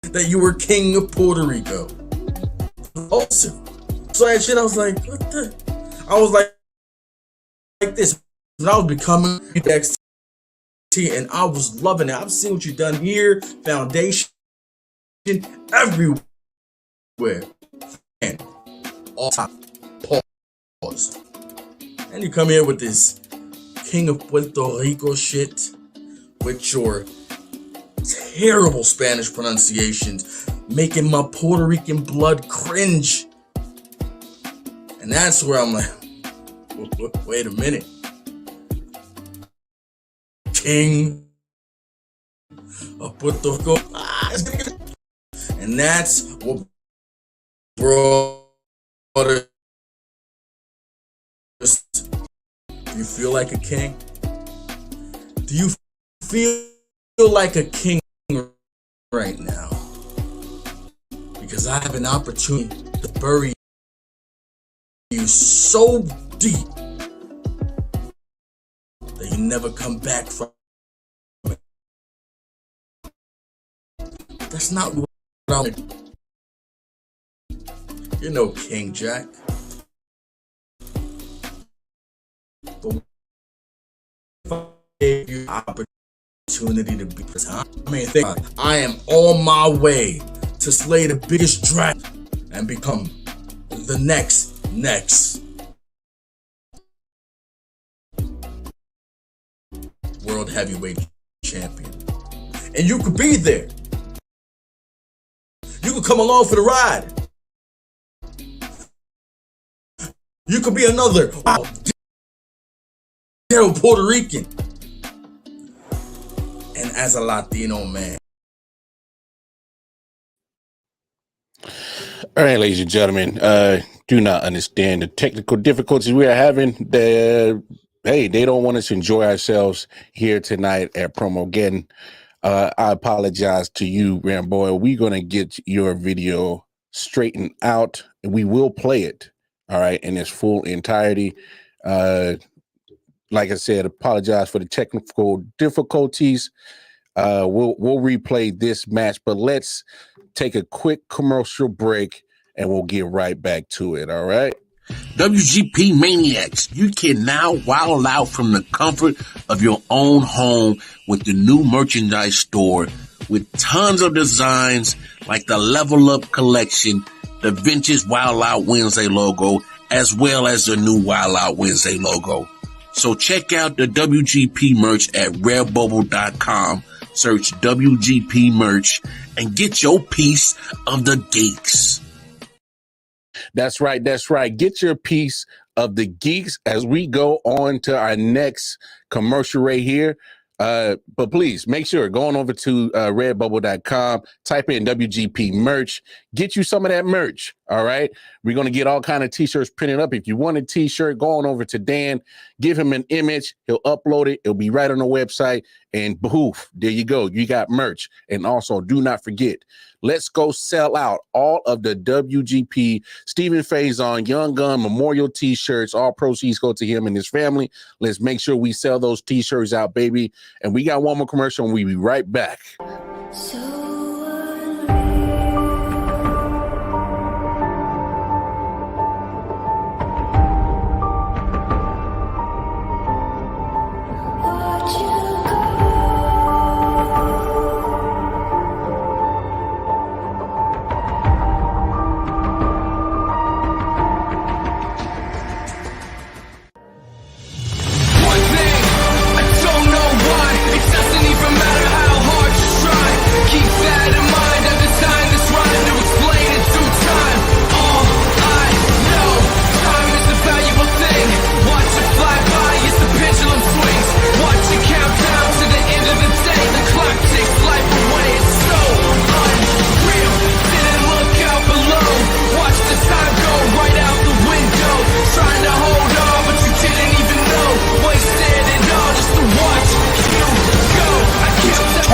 that you were king of Puerto Rico. Awesome. So that shit, I was like, what the? I was like this. And I was becoming NXT, and I was loving it. I've seen what you've done here, Foundation, everywhere. And all time. Pause. And you come here with this King of Puerto Rico shit with your terrible Spanish pronunciations, making my Puerto Rican blood cringe. And that's where I'm like, wait a minute. King of Puerto Rico. And that's what brought us. Do you feel like a king? Do you feel like a king right now? Because I have an opportunity to bury you so deep that you never come back from it. That's not what I'm. You're no King Jack. But if I gave you opportunity to be time, I mean, think about it. I am on my way to slay the biggest dragon and become the next World Heavyweight Champion. And you could be there. You could come along for the ride. You could be another Puerto Rican. And as a Latino man. All right, ladies and gentlemen, do not understand the technical difficulties we are having. Hey, they don't want us to enjoy ourselves here tonight at Promogeddon. I apologize to you, Ramboa. We're going to get your video straightened out, and we will play it, all right, in its full entirety. Like I said, apologize for the technical difficulties. We'll replay this match, but let's take a quick commercial break and we'll get right back to it. All right. WGP Maniacs, you can now wild out from the comfort of your own home with the new merchandise store with tons of designs like the Level Up collection, the vintage Wild Out Wednesday logo, as well as the new Wild Out Wednesday logo. So check out the WGP merch at redbubble.com. Search WGP merch and get your piece of the geeks. That's right. That's right. Get your piece of the geeks as we go on to our next commercial right here. But please make sure going over to redbubble.com, type in WGP merch, get you some of that merch. All right. We're going to get all kind of t-shirts printed up. If you want a t-shirt, go on over to Dan, give him an image. He'll upload it. It'll be right on the website. And poof, there you go. You got merch. And also do not forget, let's go sell out all of the WGP Stephen Faison Young Gun Memorial t-shirts. All proceeds go to him and his family. Let's make sure we sell those t-shirts out, baby. And we got one more commercial and we'll be right back.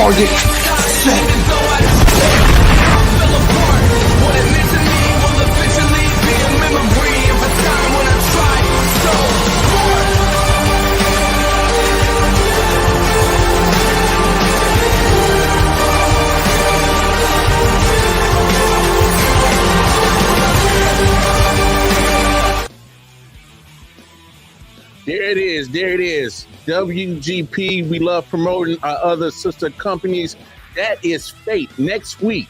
target set. There it is. WGP, we love promoting our other sister companies. That is Fate. Next week,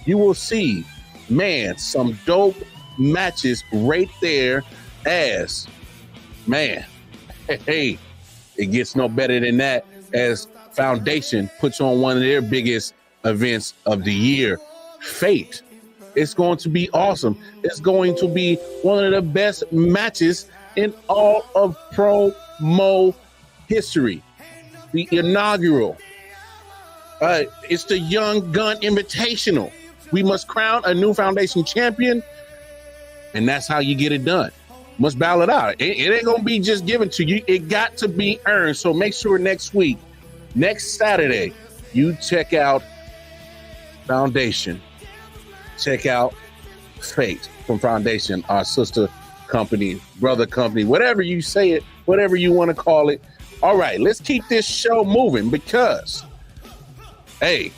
you will see, man, some dope matches right there as, man, hey, it gets no better than that as Foundation puts on one of their biggest events of the year, Fate. It's going to be awesome. It's going to be one of the best matches in all of promo history. The inaugural. It's the Young Gun Invitational. We must crown a new Foundation champion, and that's how you get it done. Must battle it out. It ain't gonna be just given to you. It got to be earned. So make sure next week, next Saturday, you check out Foundation. Check out Fate from Foundation, our sister company, brother company, whatever you say it, whatever you want to call it. All right, let's keep this show moving because, hey,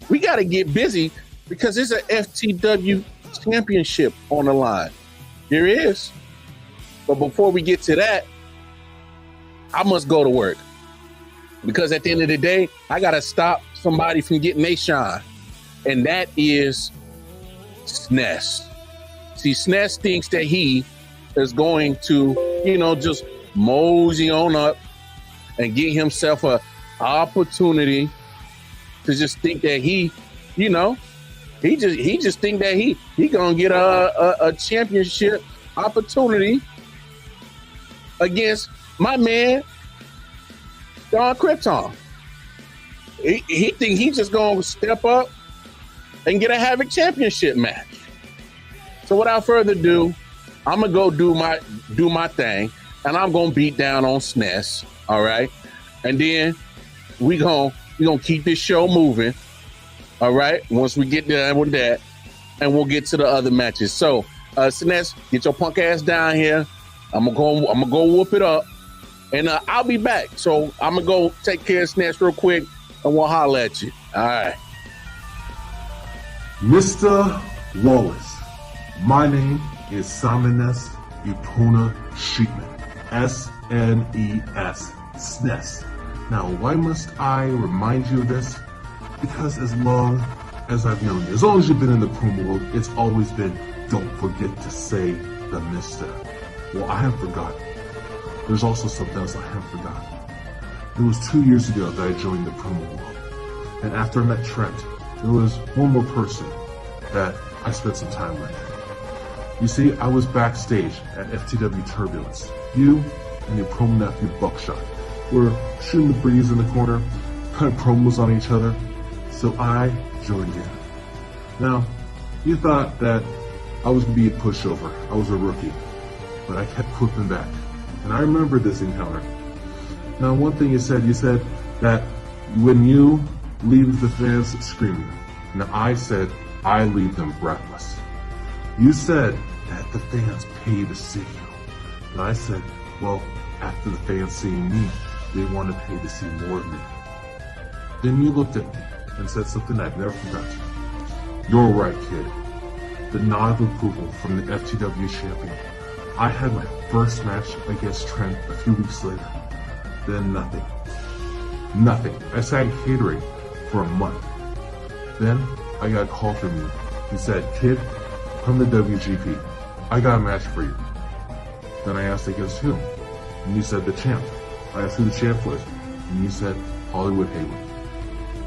we got to get busy because there's an FTW championship on the line. There is. But before we get to that, I must go to work because at the end of the day, I got to stop somebody from getting their shine, and that is SNES. See, SNES thinks that he is going to, just mosey on up and get himself a opportunity to just think that he just think that he gonna get a championship opportunity against my man Don Krypton. He think he just gonna step up and get a Havoc Championship match. So without further ado, I'm gonna go do my thing, and I'm gonna beat down on SNES. All right, and then we gonna keep this show moving. All right, once we get done with that, and we'll get to the other matches. So, SNES, get your punk ass down here. I'm gonna go whoop it up, and I'll be back. So I'm gonna go take care of SNES real quick, and we'll holler at you. All right, Mr. Wallace. My name is Simones Ipuna Sheepman, SNES, SNES. Now, why must I remind you of this? Because as long as I've known you, as long as you've been in the promo world, it's always been, don't forget to say the Mister. Well, I haven't forgotten. There's also something else I haven't forgotten. It was 2 years ago that I joined the promo world. And after I met Trent, there was one more person that I spent some time with. You see, I was backstage at FTW Turbulence. You and your promo nephew Buckshot were shooting the breeze in the corner, cutting promos on each other, so I joined in. Now, you thought that I was going to be a pushover. I was a rookie, but I kept whipping back. And I remember this encounter. Now, one thing you said that when you leave the fans screaming, now I said I leave them breathless. You said that the fans pay to see you. And I said, well, after the fans seeing me, they want to pay to see more of me. Then you looked at me and said something I've never forgotten. You're right, kid. The nod of approval from the FTW champion. I had my first match against Trent a few weeks later. Then nothing. Nothing. I sat catering for a month. Then I got a call from you. He said, kid, come to WGP. I got a match for you. Then I asked against who? And you said the champ. I asked who the champ was. And you said Hollywood Haywood.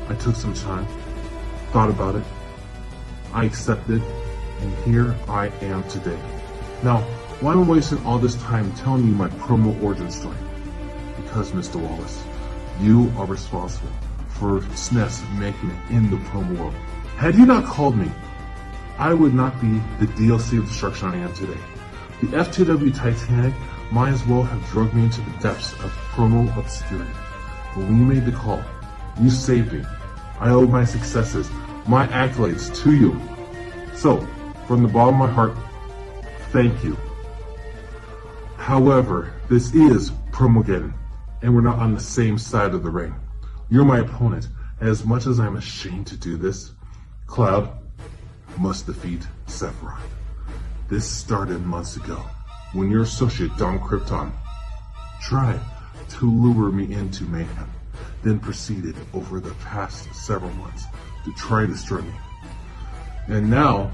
I took some time, thought about it. I accepted, and here I am today. Now, why am I wasting all this time telling you my promo origin story? Because, Mr. Wallace, you are responsible for SNES making it in the promo world. Had you not called me, I would not be the DLC of destruction I am today. The FTW Titanic might as well have drugged me into the depths of promo obscurity. But when you made the call, You saved me. I owe my successes, my accolades to you. So, from the bottom of my heart, thank you. However, this is PROMOGEDDON, and we're not on the same side of the ring. You're my opponent. As much as I'm ashamed to do this, Cloud must defeat Sephiroth. This started months ago, when your associate Don Krypton tried to lure me into mayhem, then proceeded over the past several months to try to destroy me. And now,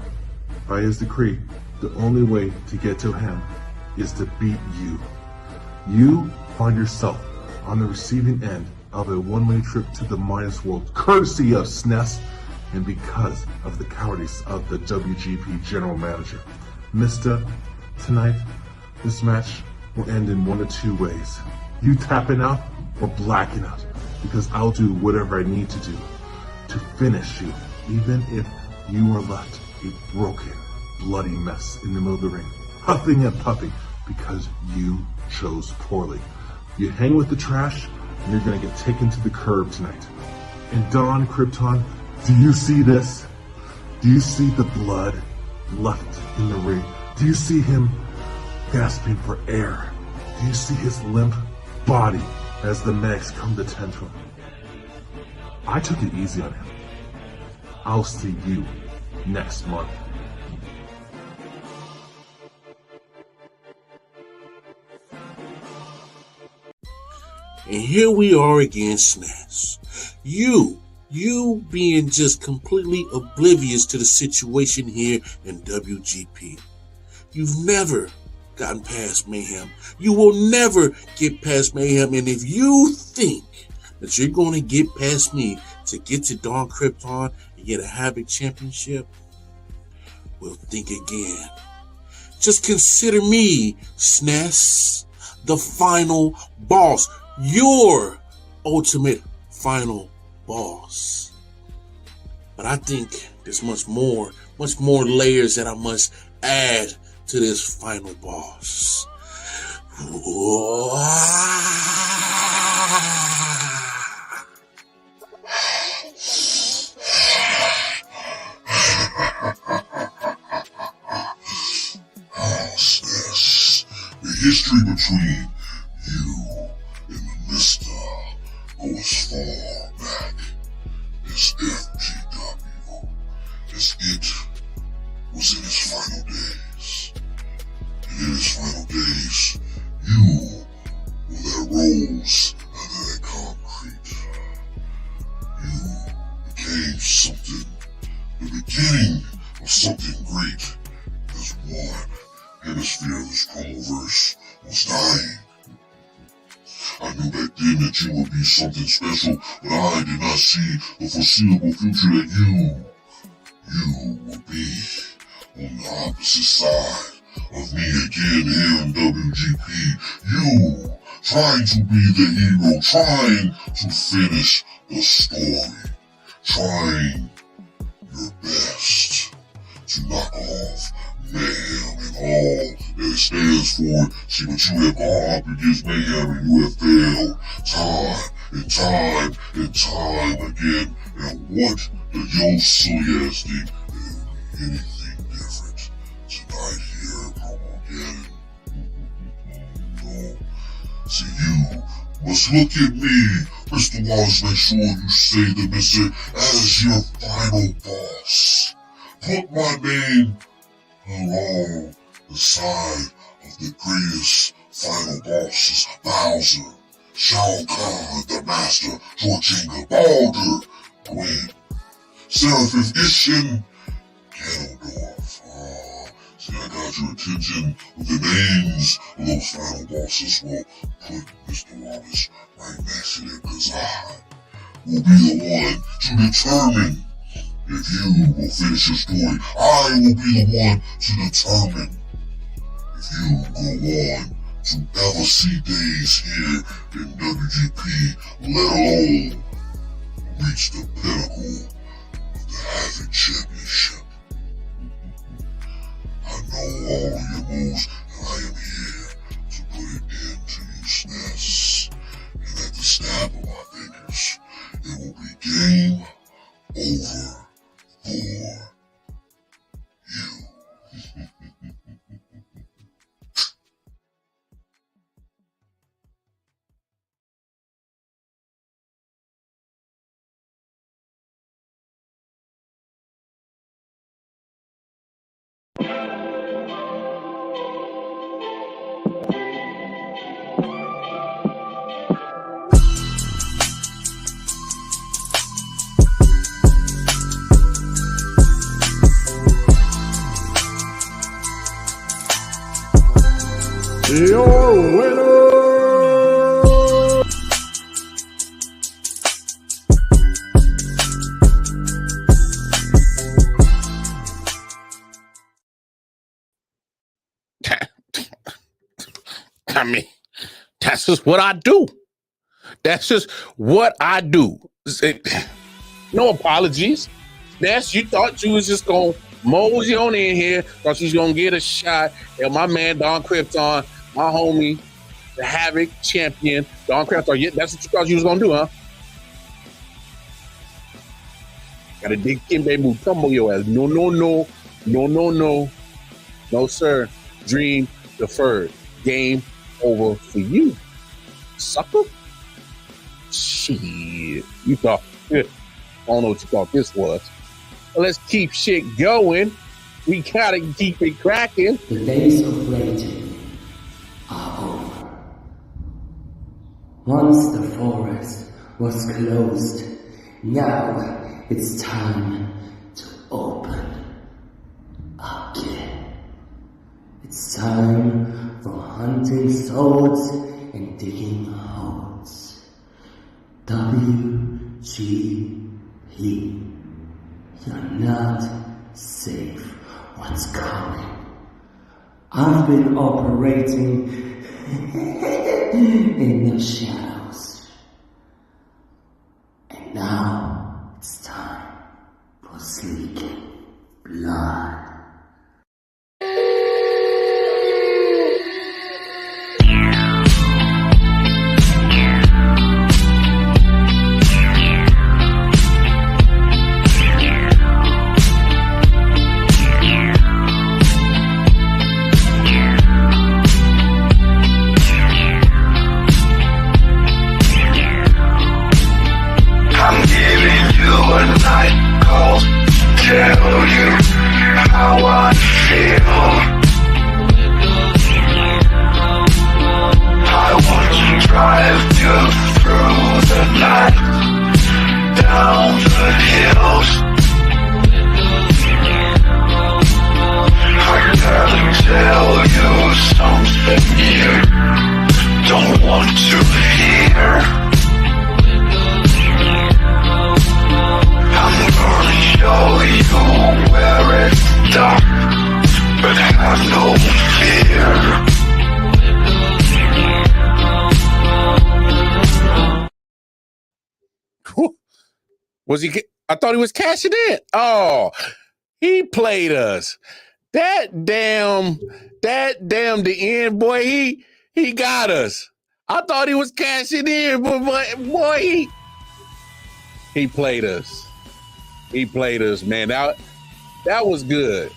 by his decree, the only way to get to him is to beat you. You find yourself on the receiving end of a one-way trip to the Minus World, courtesy of SNES, and because of the cowardice of the WGP General Manager. Mister, tonight, this match will end in one of two ways. You tapping out or blacking out, because I'll do whatever I need to do to finish you, even if you are left a broken, bloody mess in the middle of the ring, huffing and puffing because you chose poorly. You hang with the trash, and you're gonna get taken to the curb tonight. And Don Krypton, do you see this? Do you see the blood left in the ring? Do you see him gasping for air? Do you see his limp body as the medics come to tend to him? I took it easy on him. I'll see you next month. And here we are again, SNES. You being just completely oblivious to the situation here in WGP. You've never gotten past Mayhem. You will never get past Mayhem. And if you think that you're going to get past me to get to Don Krypton and get a Havoc Championship, well, think again. Just consider me, SNES, the final boss. Your ultimate final boss. But I think there's much more layers that I must add to this final boss. SNES, the history between you and the Mister goes far back as FGW, as it was in its final days. And in its final days, you were that rose under that concrete. You became something, the beginning of something great, as one hemisphere of this Promoverse was dying. I knew back then that you would be something special, but I did not see the foreseeable future that you would be on the opposite side of me again here in WGP. You trying to be the hero, trying to finish the story, trying your best to knock off Mayhem and all that it stands for. See, but you have gone up against Mayhem and you have failed time and time and time again. And what do you Soyas think there will be anything different tonight here at PROMOGEDDON? No. See, you must look at me, Mr. Wallace, make sure you say the Mr. as your final boss. Put my name along the side of the greatest final bosses: Bowser, Shao Kahn, the Master, Georgina, Baldur, Gwen, Seraphim, Ishin, Ganondorf. See, I got your attention with the names of those final bosses. Well, put Mr. Wallace right next to it, because I will be the one to determine if you will finish your story. I will be the one to determine if you go on to ever see days here in WGP, let alone reach the pinnacle of the Havoc Championship. I know all of your moves, and I am here to put it into you, SNES. And at the snap of my fingers, it will over for you. Your winner, I mean, that's just what I do. That's just what I do. No apologies. You thought you was just gonna mosey on in here, thought you was gonna get a shot at my man Don Krypton, my homie, the Havoc Champion, Don Krypton. Yeah, that's what you thought you was gonna do, huh? Gotta dig in, baby. Tumble your ass. No, no, no. No, no, no. No, sir. Dream deferred. Game over for you, sucker. Shit. You thought, I don't know what you thought this was. But let's keep shit going. We gotta keep it cracking. The days of waiting are over. Once the forest was closed, now it's time to open again. It's time for hunting swords and digging holes. WGP. You're not safe. What's coming? I've been operating in the shadows. And now it's time for sleeking blood. Tell you how I feel. I want to drive you through the night, down the hills. I gotta tell you something you don't want to hear. I'm gonna show you where it's dark, but have no fear. Was he? I thought he was cashing in. Oh, he played us. That damn the end boy. He got us. I thought he was cashing in, but boy, he played us. He played us, man. That was good.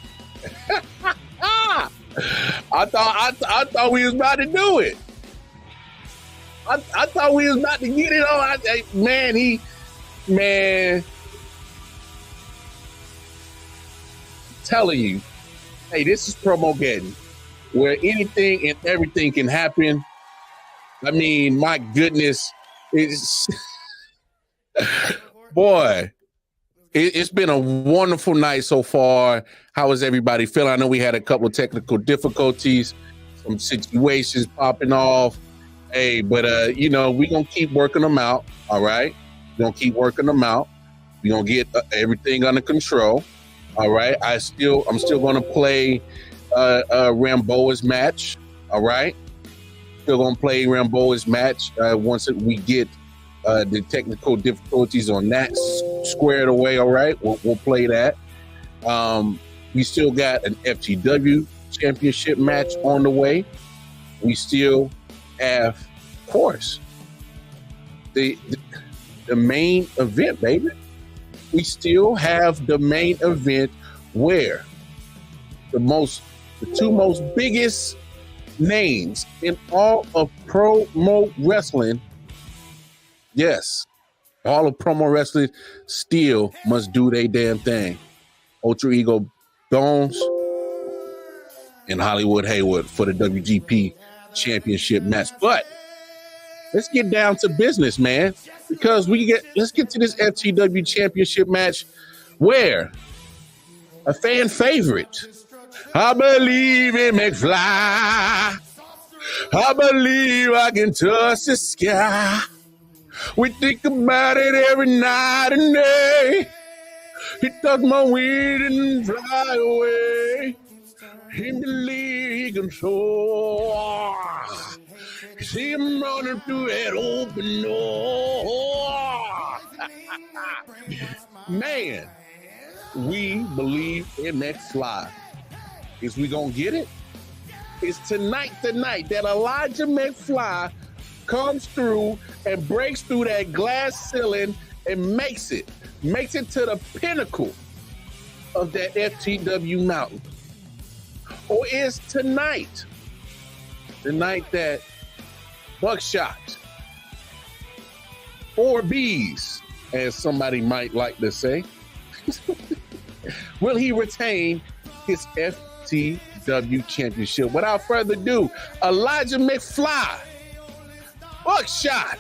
I thought we was about to do it. I thought we was about to get it on. Man, telling you, hey, this is Promogeddon, where anything and everything can happen. I mean, my goodness, it's boy. It's been a wonderful night so far. How is everybody feeling? I know we had a couple of technical difficulties, some situations popping off. Hey, but we're gonna keep working them out. All right, we're gonna keep working them out. We're gonna get everything under control. All right. I'm still gonna play Ramboa's match. All right. Still gonna play Ramboa's match once we get the technical difficulties on that squared away. All right, we'll play that. We still got an FTW championship match on the way. We still have, of course, the main event, baby. we still have the main event where the two most biggest names in all of promo wrestling, yes, all of promo wrestling still must do their damn thing. Ultra Ego Bonez and Hollywood Haywood for the WGP Championship match. But let's get down to business, man, because let's get to this FTW Championship match where a fan favorite, I believe in McFly. I believe I can touch the sky. We think about it every night and day. He took my wings and fly away. He believe he can soar. See him running through that open door. Man, we believe in McFly. Is we gonna get it? It's tonight the night that Elijah McFly comes through and breaks through that glass ceiling and makes it to the pinnacle of that FTW mountain? Or is tonight the night that Buckshot, or B's, as somebody might like to say, will he retain his FTW championship? Without further ado, Elijah McFly, Buckshot.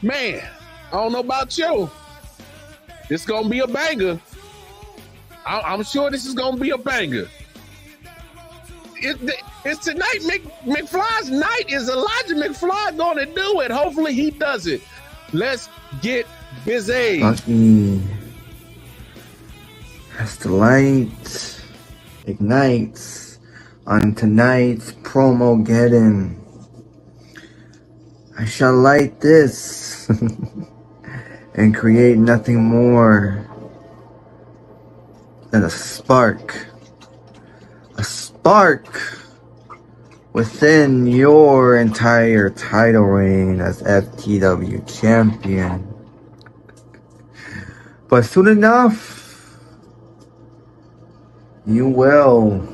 Man, I don't know about you. This is going to be a banger. I'm sure this is going to be a banger. It's tonight, McFly's night. Is Elijah McFly going to do it? Hopefully he does it. Let's get busy. Bucky, as the light ignites on tonight's Promogeddon, I shall light this and create nothing more than a spark within your entire title reign as FTW champion. But soon enough, you will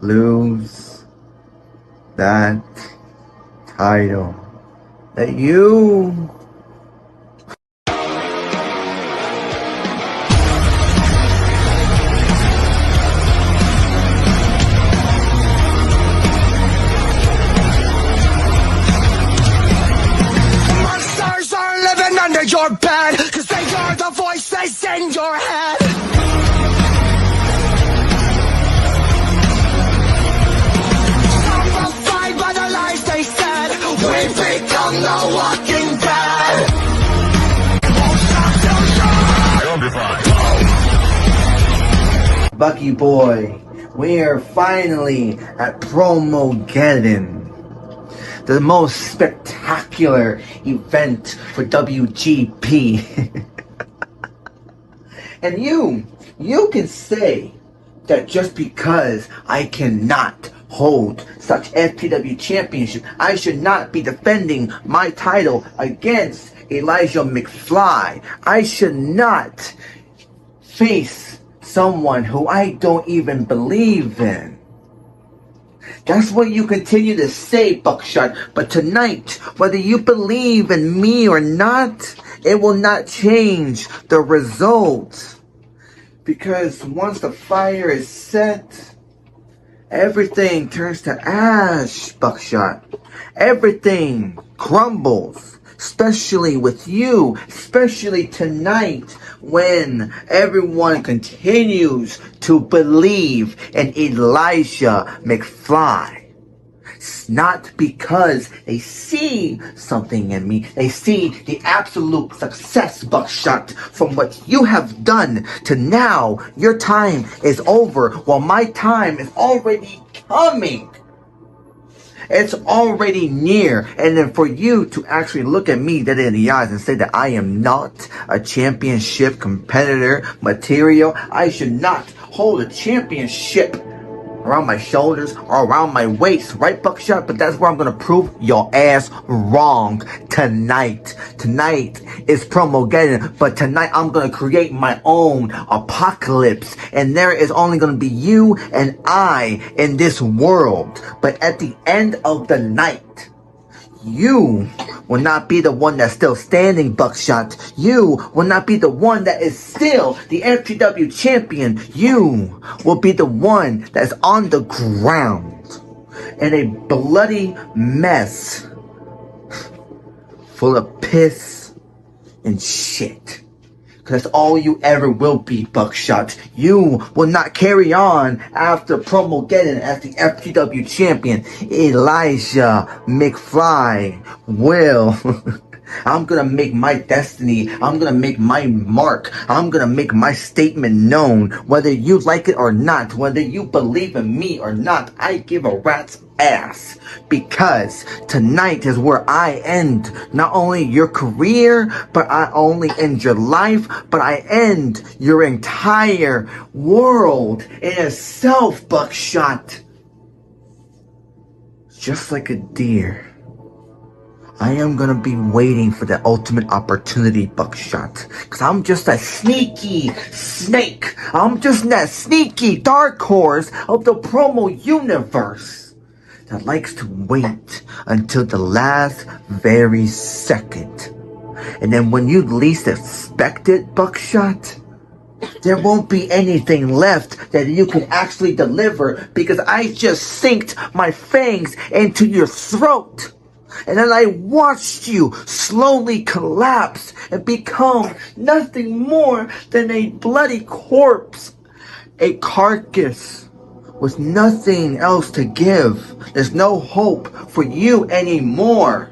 lose that title that you under your bed, cause they are the voices in your head. Zombified by the lies they said, we become the walking dead. Won't stop till you're Bucky boy, we are finally at Promogeddon, the most spectacular event for WGP. And you can say that just because I cannot hold such FTW championship, I should not be defending my title against Elijah McFly. I should not face someone who I don't even believe in. That's what you continue to say, Buckshot. But tonight, whether you believe in me or not, it will not change the result. Because once the fire is set, everything turns to ash, Buckshot. Everything crumbles. Especially with you, especially tonight when everyone continues to believe in Elijah McFly. It's not because they see something in me. They see the absolute success, Buckshot, from what you have done to now. Your time is over while my time is already coming. It's already near. And then for you to actually look at me dead in the eyes and say that I am not a championship competitor material, I should not hold a championship around my shoulders, or around my waist, right, Buckshot? But that's where I'm gonna prove your ass wrong tonight. Tonight is Promogeddon, but tonight I'm gonna create my own apocalypse, and there is only gonna be you and I in this world. But at the end of the night, you will not be the one that's still standing, Buckshot. You will not be the one that is still the FTW champion. You will be the one that's on the ground in a bloody mess full of piss and shit. That's all you ever will be, Buckshot. You will not carry on after Promogeddon as the FTW champion. Elijah McFly will. I'm gonna make my destiny. I'm gonna make my mark. I'm gonna make my statement known. Whether you like it or not, whether you believe in me or not, I give a rat's ass. Because tonight is where I end not only your career, but I only end your life, but I end your entire world in itself, Buckshot. Just like a deer, I am gonna be waiting for the ultimate opportunity, Buckshot. Cause I'm just a sneaky snake. I'm just that sneaky dark horse of the promo universe that likes to wait until the last very second. And then when you least expect it, Buckshot, there won't be anything left that you can actually deliver, because I just sinked my fangs into your throat. And then I watched you slowly collapse and become nothing more than a bloody corpse. A carcass with nothing else to give. There's no hope for you anymore.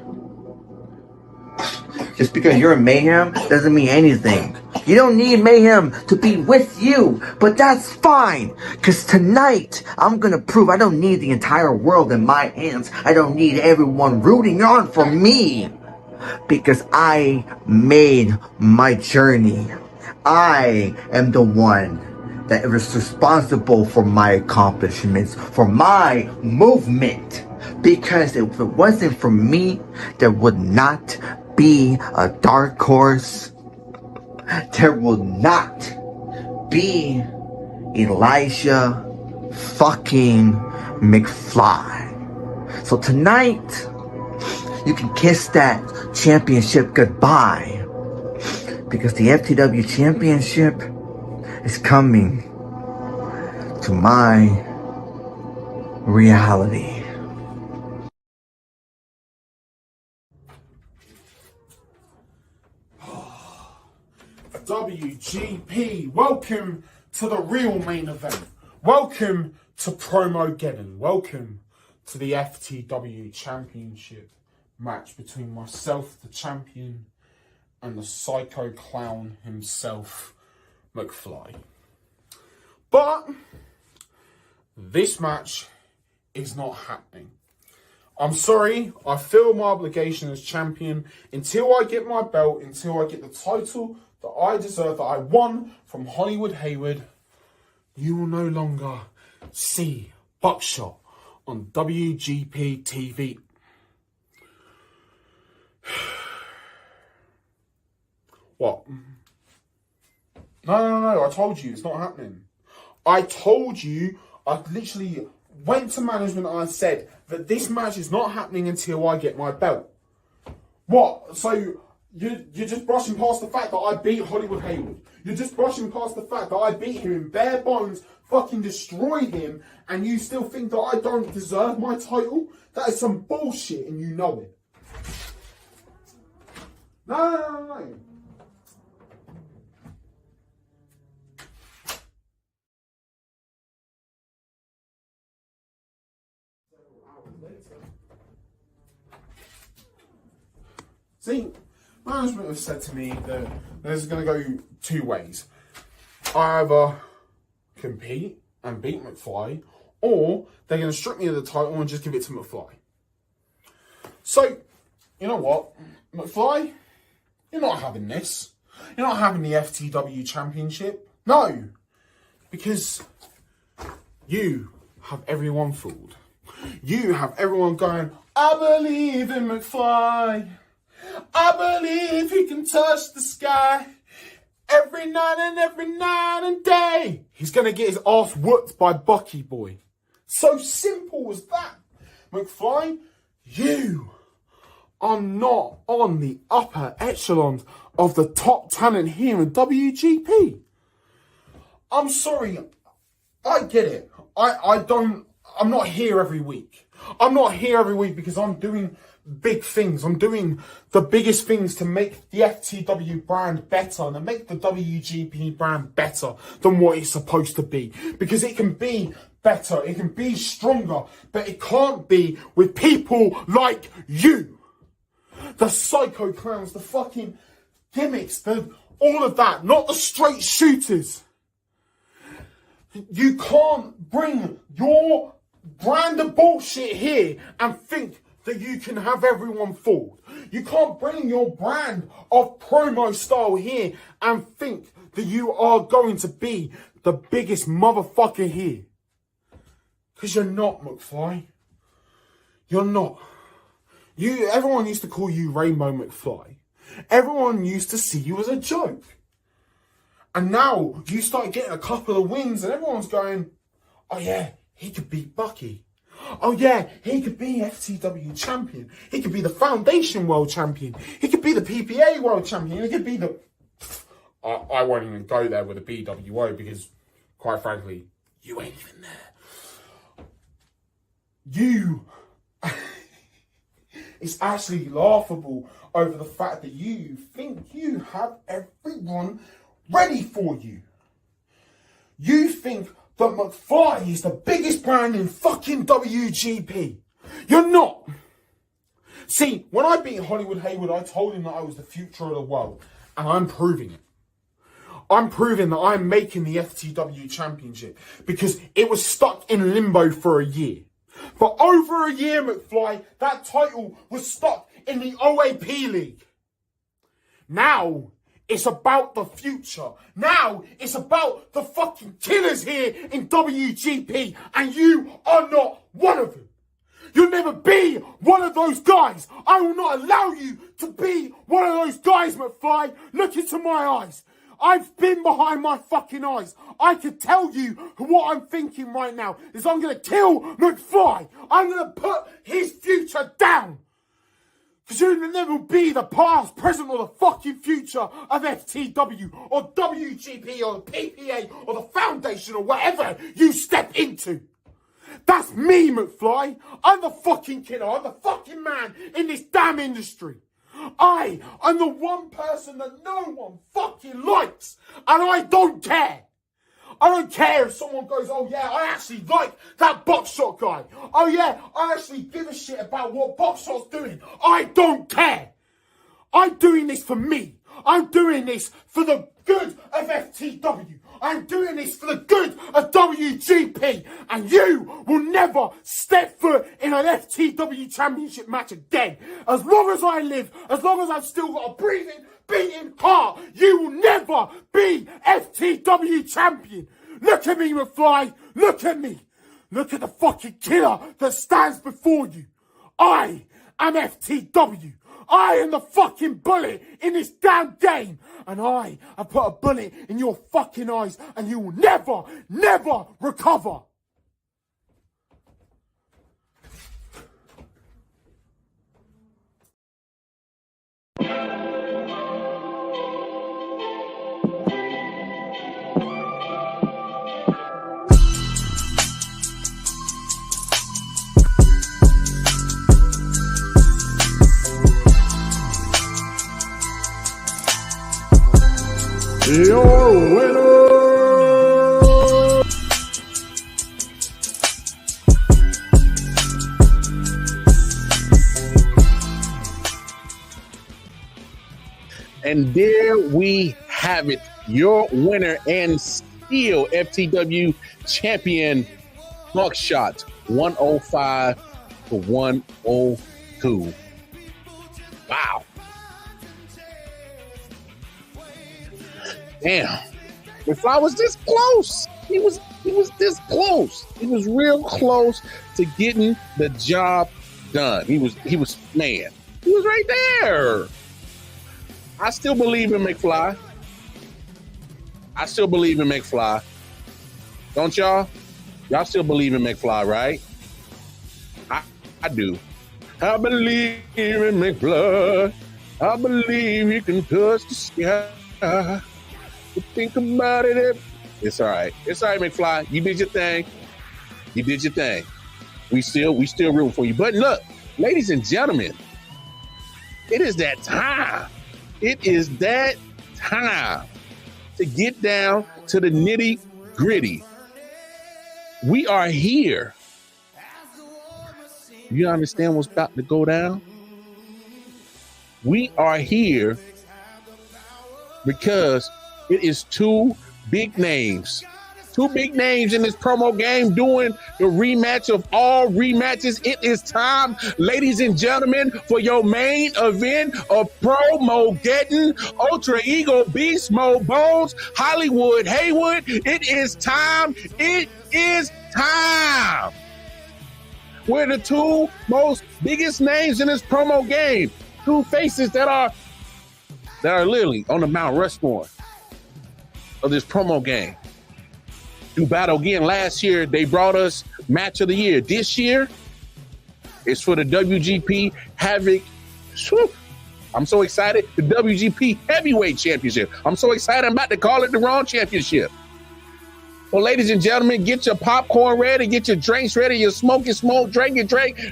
Just because you're in Mayhem doesn't mean anything. You don't need Mayhem to be with you, but that's fine. Cause tonight, I'm gonna prove I don't need the entire world in my hands. I don't need everyone rooting on for me. Because I made my journey. I am the one that is responsible for my accomplishments, for my movement. Because if it wasn't for me, there would not be a dark horse. There will not be Elijah fucking McFly. So tonight, you can kiss that championship goodbye. Because the FTW championship is coming to my reality. WGP, welcome to the real main event. Welcome to Promogeddon. Welcome to the FTW Championship match between myself, the champion, and the psycho clown himself, McFly. But this match is not happening. I'm sorry, I feel my obligation as champion. Until I get my belt, until I get the title that I deserve, that I won from Hollywood Hayward, you will no longer see Buckshot on WGP TV. What? No, I told you, it's not happening. I told you, I literally went to management and I said that this match is not happening until I get my belt. What? So you're just brushing past the fact that I beat Hollywood Hayward. You're just brushing past the fact that I beat him in bare bones, fucking destroyed him, and you still think that I don't deserve my title? That is some bullshit and you know it. No. See, management have said to me that this is going to go two ways. I either compete and beat McFly, or they're going to strip me of the title and just give it to McFly. So, you know what? McFly, you're not having this. You're not having the FTW Championship. No. Because you have everyone fooled. You have everyone going, I believe in McFly. I believe he can touch the sky. Every night and day. He's going to get his ass whooped by Bucky Boy. So simple as that. McFly, you are not on the upper echelons of the top talent here in WGP. I'm sorry. I get it. I'm not here every week. I'm not here every week because I'm doing big things. I'm doing the biggest things to make the FTW brand better and to make the WGP brand better than what it's supposed to be. Because it can be better, it can be stronger, but it can't be with people like you. The psycho clowns, the fucking gimmicks, all of that, not the straight shooters. You can't bring your brand of bullshit here and think that you can have everyone fooled. You can't bring your brand of promo style here and think that you are going to be the biggest motherfucker here. Because you're not, McFly. You're not. Everyone used to call you Rainbow McFly. Everyone used to see you as a joke. And now you start getting a couple of wins and everyone's going, oh yeah, he could beat Bucky. Oh yeah, he could be FTW champion. He could be the Foundation World Champion. He could be the PPA World Champion. He could be the... I won't even go there with the BWO because, quite frankly, you ain't even there. You... It's actually laughable over the fact that you think you have everyone ready for you. You think that McFly is the biggest brand in fucking WGP. You're not. See, when I beat Hollywood Haywood, I told him that I was the future of the world. And I'm proving it. I'm proving that I'm making the FTW championship. Because it was stuck in limbo for a year. For over a year, McFly, that title was stuck in the OAP League. Now, it's about the future. Now, it's about the fucking killers here in WGP. And you are not one of them. You'll never be one of those guys. I will not allow you to be one of those guys, McFly. Look into my eyes. I've been behind my fucking eyes. I can tell you what I'm thinking right now is I'm going to kill McFly. I'm going to put his future down. Because you'll never be the past, present, or the fucking future of FTW, or WGP, or the PPA, or the Foundation, or whatever you step into. That's me, McFly. I'm the fucking killer. I'm the fucking man in this damn industry. I'm the one person that no one fucking likes. And I don't care. I don't care if someone goes, oh yeah, I actually like that Buckshot guy. Oh yeah, I actually give a shit about what Buckshot's doing. I don't care. I'm doing this for me. I'm doing this for the good of FTW. I'm doing this for the good of WGP. And you will never step foot in an FTW championship match again. As long as I live, as long as I've still got a breathing, beating heart, you will never be FTW champion. Look at me, McFly. Look at me. Look at the fucking killer that stands before you. I am FTW. I am the fucking bullet in this damn game. And I have put a bullet in your fucking eyes and you will never, never recover. Your winner, and there we have it, your winner and still FTW champion, Buckshot, 105 to 102. Wow. Damn. McFly was this close. He was this close. He was real close to getting the job done. He was man. He was right there. I still believe in McFly. Don't y'all? Y'all still believe in McFly, right? I do. I believe in McFly. I believe he can touch the sky. You think about it. It's all right. It's all right, McFly. You did your thing. We still rooting for you. But look, ladies and gentlemen, it is that time. It is that time to get down to the nitty gritty. We are here. You understand what's about to go down? We are here because it is two big names in this promo game doing the rematch of all rematches. It is time, ladies and gentlemen, for your main event of Promogeddon, Ultra Ego Beast Mode Bonez, Hollywood Haywood. It is time. We're the two most biggest names in this promo game. Two faces that are literally on the Mount Rushmore of this promo game. Do battle again. Last year, they brought us match of the year. This year, it's for the WGP Havoc. I'm so excited. The WGP Heavyweight Championship. I'm so excited. I'm about to call it the wrong championship. Well, ladies and gentlemen, get your popcorn ready, get your drinks ready, you smoke, drink,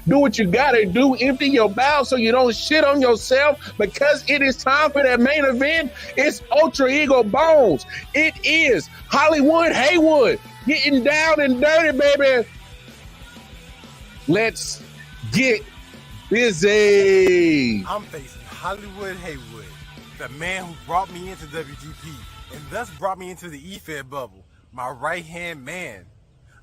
do what you gotta do, empty your bowels so you don't shit on yourself, because it is time for that main event. It's Ultra Ego Bonez. It is Hollywood Haywood getting down and dirty, baby. Let's get busy. I'm facing Hollywood Haywood, the man who brought me into WGP and thus brought me into the E-Fed bubble. My right-hand man.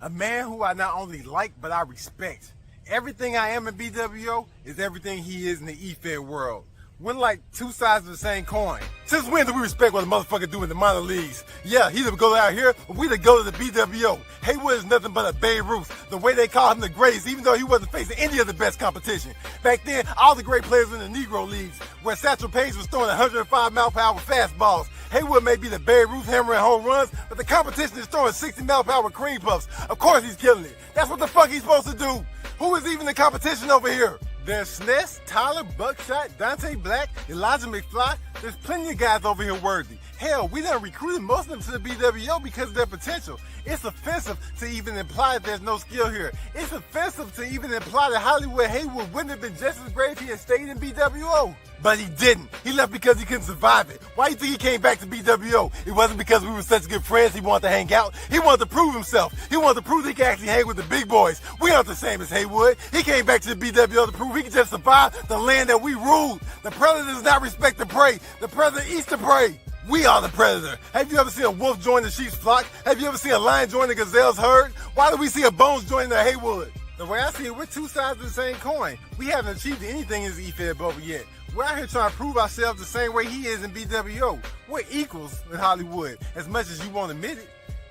A man who I not only like, but I respect. Everything I am in BWO is everything he is in the E-Fed world. We're like two sides of the same coin. Since when do we respect what a motherfucker do in the minor leagues? Yeah, he either go out here or we to go to the BWO. Haywood is nothing but a Babe Ruth. The way they call him the greatest, even though he wasn't facing any of the best competition. Back then, all the great players in the Negro leagues, where Satchel Paige was throwing 105 mile per hour fastballs. Haywood may be the Babe Ruth hammering home runs, but the competition is throwing 60 mile per hour cream puffs. Of course he's killing it. That's what the fuck he's supposed to do. Who is even the competition over here? There's SNES, Tyler, Buckshot, Dante Black, Elijah McFly. There's plenty of guys over here worthy. Hell, we done recruited most of them to the BWO because of their potential. It's offensive to even imply that there's no skill here. It's offensive to even imply that Hollywood Haywood wouldn't have been just as brave if he had stayed in BWO. But he didn't. He left because he couldn't survive it. Why do you think he came back to BWO? It wasn't because we were such good friends he wanted to hang out. He wanted to prove himself. He wanted to prove that he could actually hang with the big boys. We aren't the same as Haywood. He came back to the BWO to prove he could just survive the land that we ruled. The predator does not respect the prey. The predator eats the prey. We are the predator. Have you ever seen a wolf join the sheep's flock? Have you ever seen a lion join the gazelle's herd? Why do we see a Bonez join the Haywood? The way I see it, we're two sides of the same coin. We haven't achieved anything in this E-Fed bubble yet. We're out here trying to prove ourselves the same way he is in BWO. We're equals in Hollywood, as much as you won't admit it.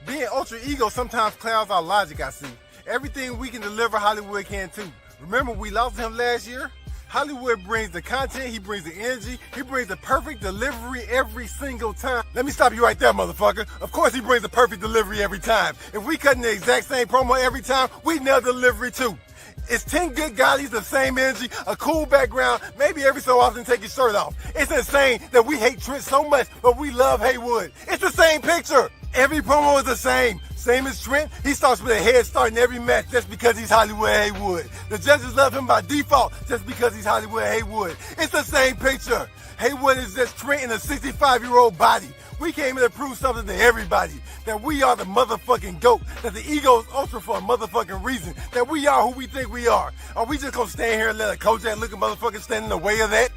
Being ultra ego sometimes clouds our logic, I see. Everything we can deliver, Hollywood can too. Remember we lost him last year? Hollywood brings the content, he brings the energy, he brings the perfect delivery every single time. Let me stop you right there, motherfucker. Of course he brings the perfect delivery every time. If we cutting the exact same promo every time, we nail delivery too. It's 10 good gollies, the same energy, a cool background, maybe every so often take his shirt off. It's insane that we hate Trent so much, but we love Haywood. It's the same picture. Every promo is the same. Same as Trent, he starts with a head start in every match just because he's Hollywood Haywood. The judges love him by default just because he's Hollywood Haywood. It's the same picture. Haywood is just Trent in a 65-year-old body. We came here to prove something to everybody, that we are the motherfucking GOAT, that the ego is ultra for a motherfucking reason, that we are who we think we are. Are we just gonna stand here and let a Kojak-looking motherfucker stand in the way of that?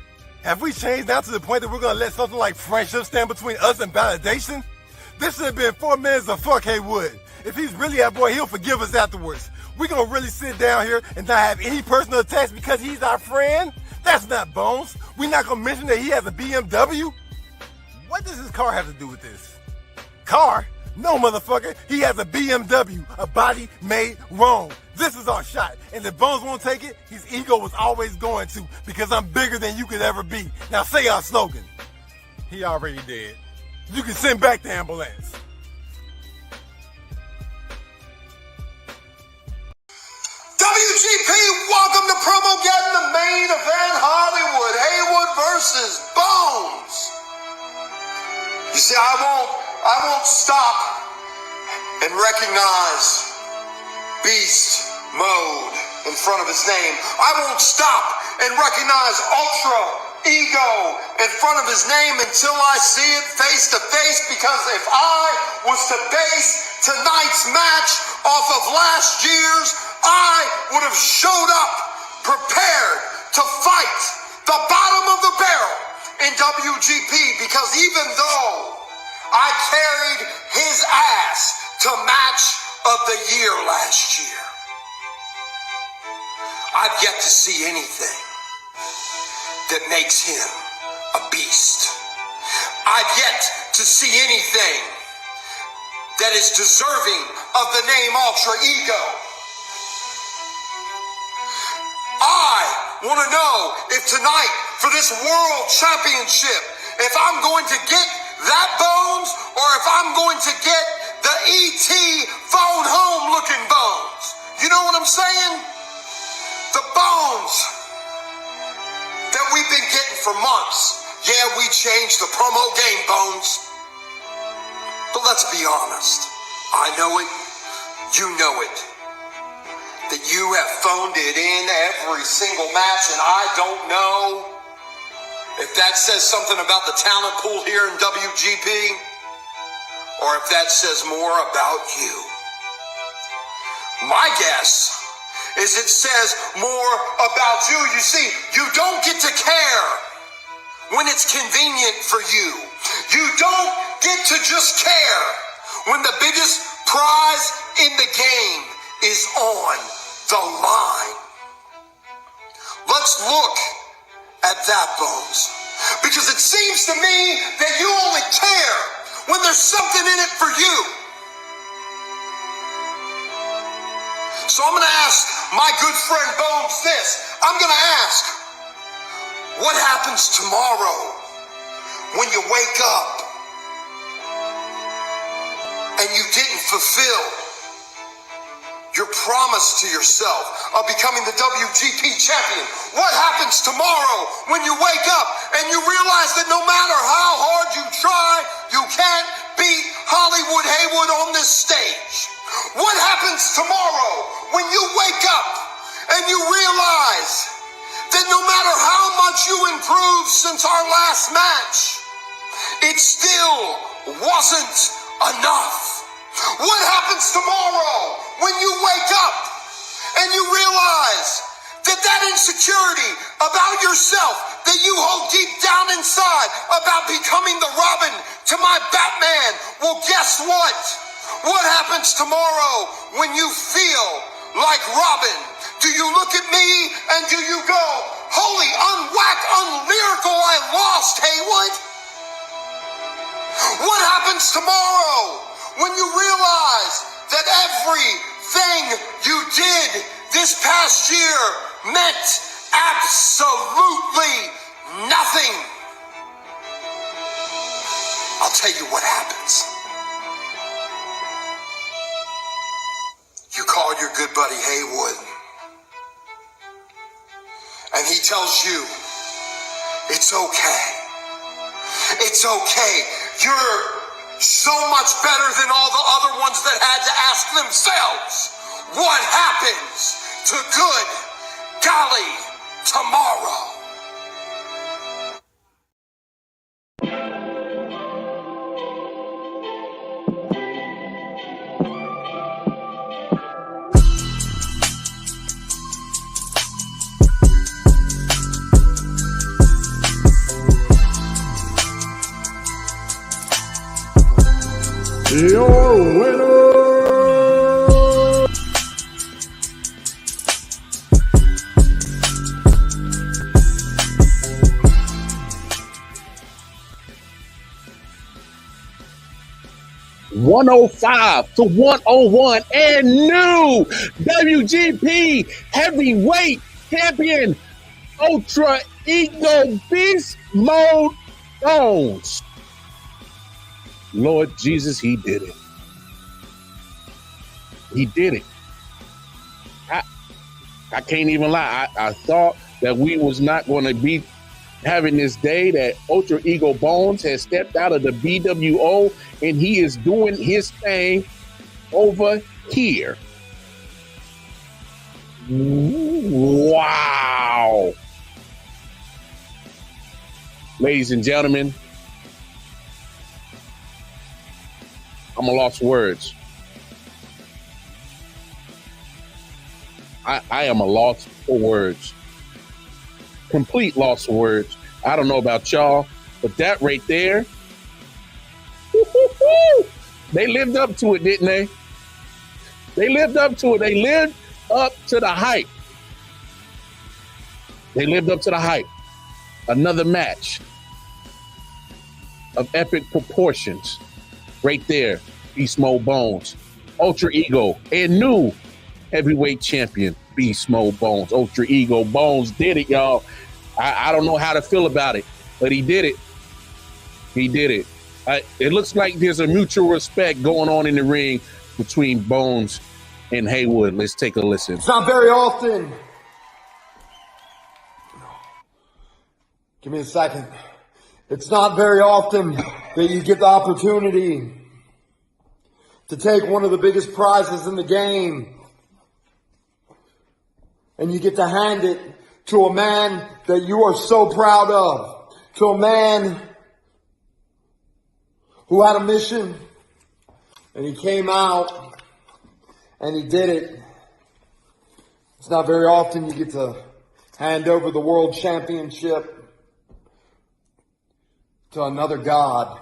Have we changed now to the point that we're gonna let something like friendship stand between us and validation? This should have been 4 minutes of fuck Haywood. If he's really our boy, he'll forgive us afterwards. We gonna really sit down here and not have any personal attacks because he's our friend? That's not Bonez. We're not gonna mention that he has a BMW? What does his car have to do with this? Car? No, motherfucker, he has a BMW, a body made wrong. This is our shot. And if Bonez won't take it, his ego was always going to, because I'm bigger than you could ever be. Now say our slogan. He already did. You can send back the ambulance. WGP, welcome to PROMOGEDDON, the main event, Hollywood. Haywood versus Bonez. You see, I won't stop and recognize Beast Mode in front of his name. I won't stop and recognize Ultra Ego in front of his name until I see it face to face, because if I was to base tonight's match off of last year's, I would have showed up prepared to fight the bottom of the barrel in WGP, because even though I carried his ass to match of the year last year, I've yet to see anything that makes him a beast. I've yet to see anything that is deserving of the name Ultra Ego. I want to know if tonight, for this world championship, if I'm going to get that Bonez, or if I'm going to get the E.T. phone home looking Bonez. You know what I'm saying? The Bonez that we've been getting for months. Yeah, we changed the promo game, Bonez. But let's be honest. I know it. You know it. That you have phoned it in every single match, and I don't know if that says something about the talent pool here in WGP, or if that says more about you. My guess is it says more about you. You see, you don't get to care when it's convenient for you. You don't get to just care when the biggest prize in the game is on the line. Let's look at that, Bonez, because it seems to me that you only care when there's something in it for you. So I'm going to ask my good friend Bonez this. I'm going to ask, what happens tomorrow when you wake up and you didn't fulfill your promise to yourself of becoming the WGP champion? What happens tomorrow when you wake up and you realize that no matter how hard you try, you can't beat Hollywood Haywood on this stage? What happens tomorrow when you wake up and you realize that no matter how much you improved since our last match, it still wasn't enough? What happens tomorrow when you wake up and you realize that that insecurity about yourself that you hold deep down inside about becoming the Robin to my Batman, well, guess what? What happens tomorrow when you feel like Robin? Do you look at me and do you go, holy, unwhack, unlyrical, I lost, Haywood? What happens tomorrow when you realize that everything you did this past year meant absolutely nothing? I'll tell you what happens. You call your good buddy Haywood, and he tells you, it's okay. It's okay. You're so much better than all the other ones that had to ask themselves, what happens to good golly tomorrow? Your winner, 105 to 101 and new WGP Heavyweight Champion Ultra Ego Beast Mode Bonez. Lord Jesus, he did it. He did it. I can't even lie. I thought that we was not going to be having this day, that Ultra Ego Bonez has stepped out of the BWO and he is doing his thing over here. Wow. Ladies and gentlemen, I'm a lost for words. I am a loss for words. Complete loss for words. I don't know about y'all, but that right there, they lived up to it, didn't they? They lived up to it. They lived up to the hype. They lived up to the hype. Another match of epic proportions. Right there, Beast Mode Bonez, Ultra Ego, and new heavyweight champion, Beast Mode Bonez. Ultra Ego Bonez did it, y'all. I don't know how to feel about it, but he did it. He did it. It looks like there's a mutual respect going on in the ring between Bonez and Haywood. Let's take a listen. It's not very often. Give me a second. It's not very often that you get the opportunity to take one of the biggest prizes in the game and you get to hand it to a man that you are so proud of, to a man who had a mission and he came out and he did it. It's not very often you get to hand over the world championship to another god,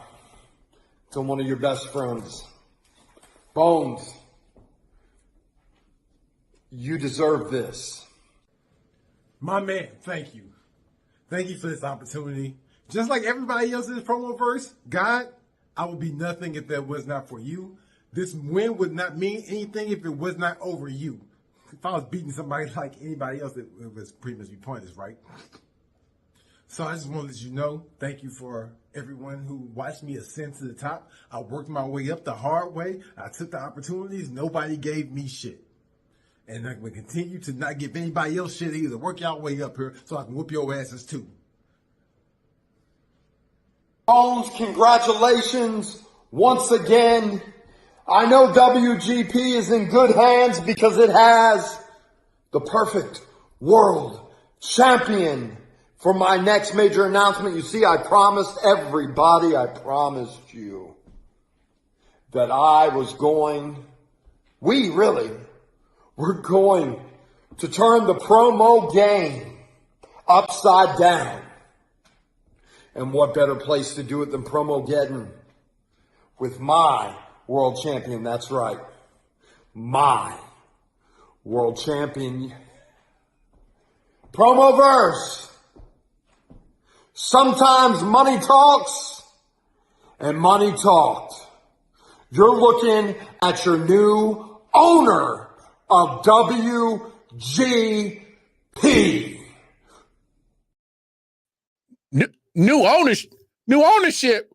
to one of your best friends. Bonez, you deserve this. My man, thank you. Thank you for this opportunity. Just like everybody else in this promo verse, God, I would be nothing if that was not for you. This win would not mean anything if it was not over you. If I was beating somebody like anybody else, it was pretty much be pointless, right? So I just want to let you know, thank you for everyone who watched me ascend to the top. I worked my way up the hard way. I took the opportunities. Nobody gave me shit. And I'm going to continue to not give anybody else shit either. Work your way up here so I can whoop your asses too. Bonez, congratulations once again. I know WGP is in good hands because it has the perfect world champion. For my next major announcement, you see, I promised everybody, I promised you that we're going to turn the promo game upside down. And what better place to do it than PROMOGEDDON with my world champion, that's right, my world champion. Promoverse. Sometimes money talks and money talked. You're looking at your new owner of WGP. New ownership.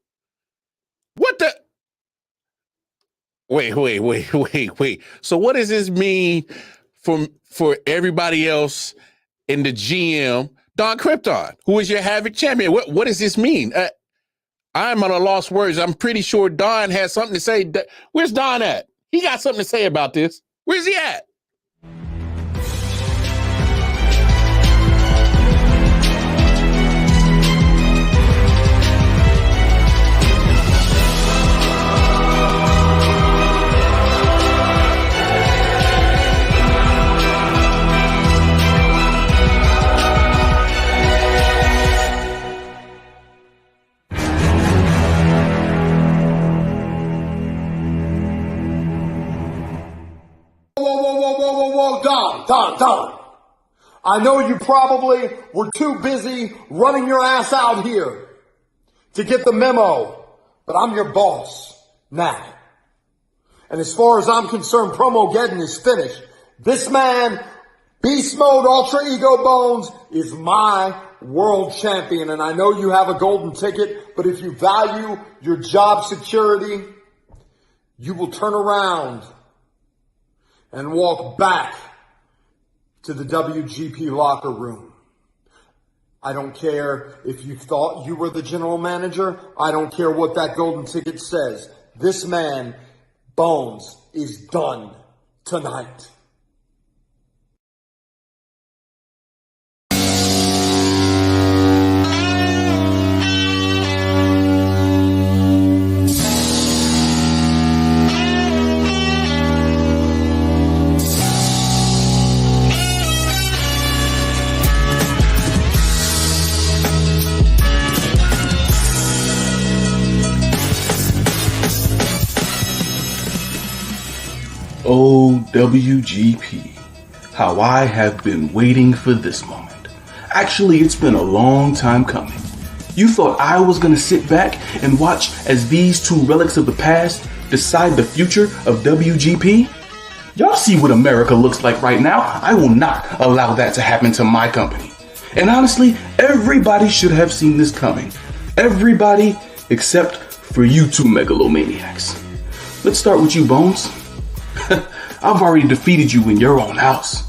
What the? Wait. So what does this mean for everybody else in the GM, Don Krypton, who is your Havoc Champion? What does this mean? I'm at a lost words. I'm pretty sure Don has something to say. Where's Don at? He got something to say about this. Where's he at? Don. I know you probably were too busy running your ass out here to get the memo, but I'm your boss now. And as far as I'm concerned, PROMOGEDDON is finished. This man, Beast Mode Ultra Ego Bones, is my world champion. And I know you have a golden ticket, but if you value your job security, you will turn around and walk back to the WGP locker room. I don't care if you thought you were the general manager. I don't care what that golden ticket says. This man, Bonez, is done tonight. Oh, WGP, how I have been waiting for this moment. Actually, it's been a long time coming. You thought I was going to sit back and watch as these two relics of the past decide the future of WGP? Y'all see what America looks like right now. I will not allow that to happen to my company. And honestly, everybody should have seen this coming. Everybody except for you two megalomaniacs. Let's start with you, Bonez. I've already defeated you in your own house.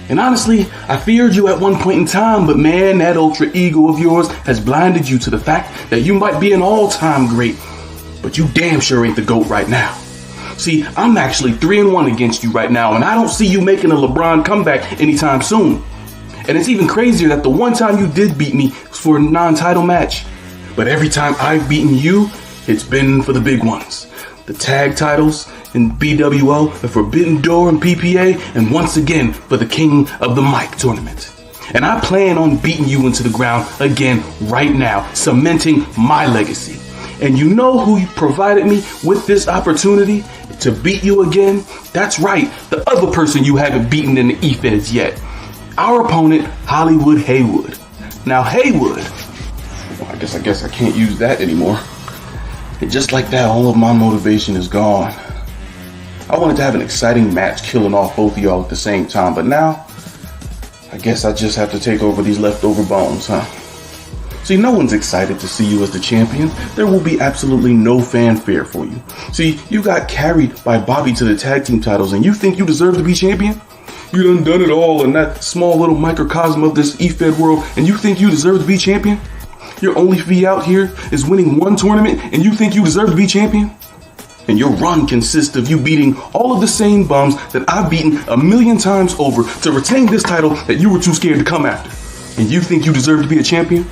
And honestly, I feared you at one point in time, but man, that ultra ego of yours has blinded you to the fact that you might be an all-time great, but you damn sure ain't the GOAT right now. See, I'm actually 3-1 against you right now, and I don't see you making a LeBron comeback anytime soon. And it's even crazier that the one time you did beat me was for a non-title match. But every time I've beaten you, it's been for the big ones. The tag titles, in BWO, the Forbidden Door and PPA, and once again for the King of the Mic tournament. And I plan on beating you into the ground again right now, cementing my legacy. And you know who provided me with this opportunity to beat you again? That's right, the other person you haven't beaten in the E-Feds yet. Our opponent, Hollywood Haywood. Now Haywood, well, I guess I can't use that anymore. And just like that, all of my motivation is gone. I wanted to have an exciting match killing off both of y'all at the same time, but now, I guess I just have to take over these leftover bones, huh? See, no one's excited to see you as the champion. There will be absolutely no fanfare for you. See, you got carried by Bobby to the tag team titles, and you think you deserve to be champion? You done it all in that small little microcosm of this E-Fed world, and you think you deserve to be champion? Your only fee out here is winning one tournament, and you think you deserve to be champion? And your run consists of you beating all of the same bums that I've beaten 1,000,000 times over to retain this title that you were too scared to come after. And you think you deserve to be a champion?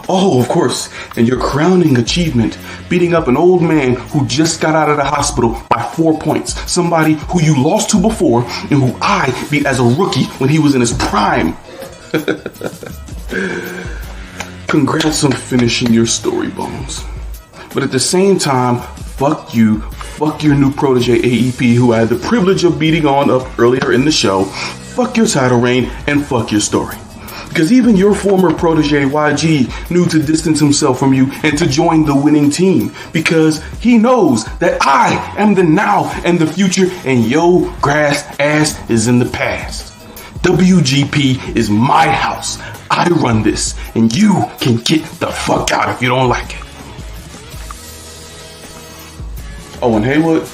Oh, of course. And your crowning achievement, beating up an old man who just got out of the hospital by 4 points. Somebody who you lost to before and who I beat as a rookie when he was in his prime. Congrats on finishing your story, Bonez. But at the same time, fuck you, fuck your new protege AEP who I had the privilege of beating on up earlier in the show, fuck your title reign, and fuck your story. Because even your former protege YG knew to distance himself from you and to join the winning team. Because he knows that I am the now and the future and yo grass ass is in the past. WGP is my house. I run this and you can get the fuck out if you don't like it. Oh, and Haywood,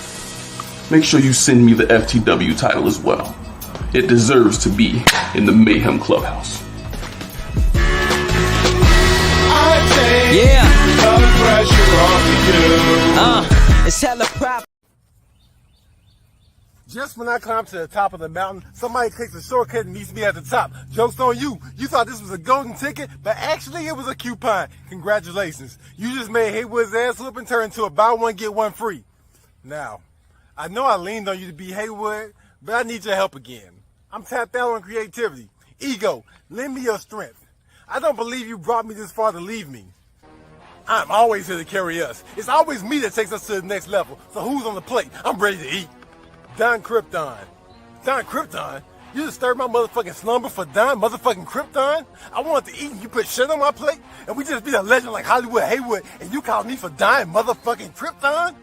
make sure you send me the FTW title as well. It deserves to be in the Mayhem Clubhouse. Yeah. It's hella prop. Just when I climbed to the top of the mountain, somebody clicks a shortcut and meets me at the top. Joke's on you. You thought this was a golden ticket, but actually it was a coupon. Congratulations. You just made Haywood's ass whoop and turn into a buy one, get one free. Now, I know I leaned on you to be Haywood, but I need your help again. I'm tapped out on creativity. Ego, lend me your strength. I don't believe you brought me this far to leave me. I'm always here to carry us. It's always me that takes us to the next level. So who's on the plate? I'm ready to eat. Don Krypton. Don Krypton? You disturbed my motherfucking slumber for Don motherfucking Krypton? I wanted to eat and you put shit on my plate? And we just be a legend like Hollywood Haywood and you call me for Don motherfucking Krypton?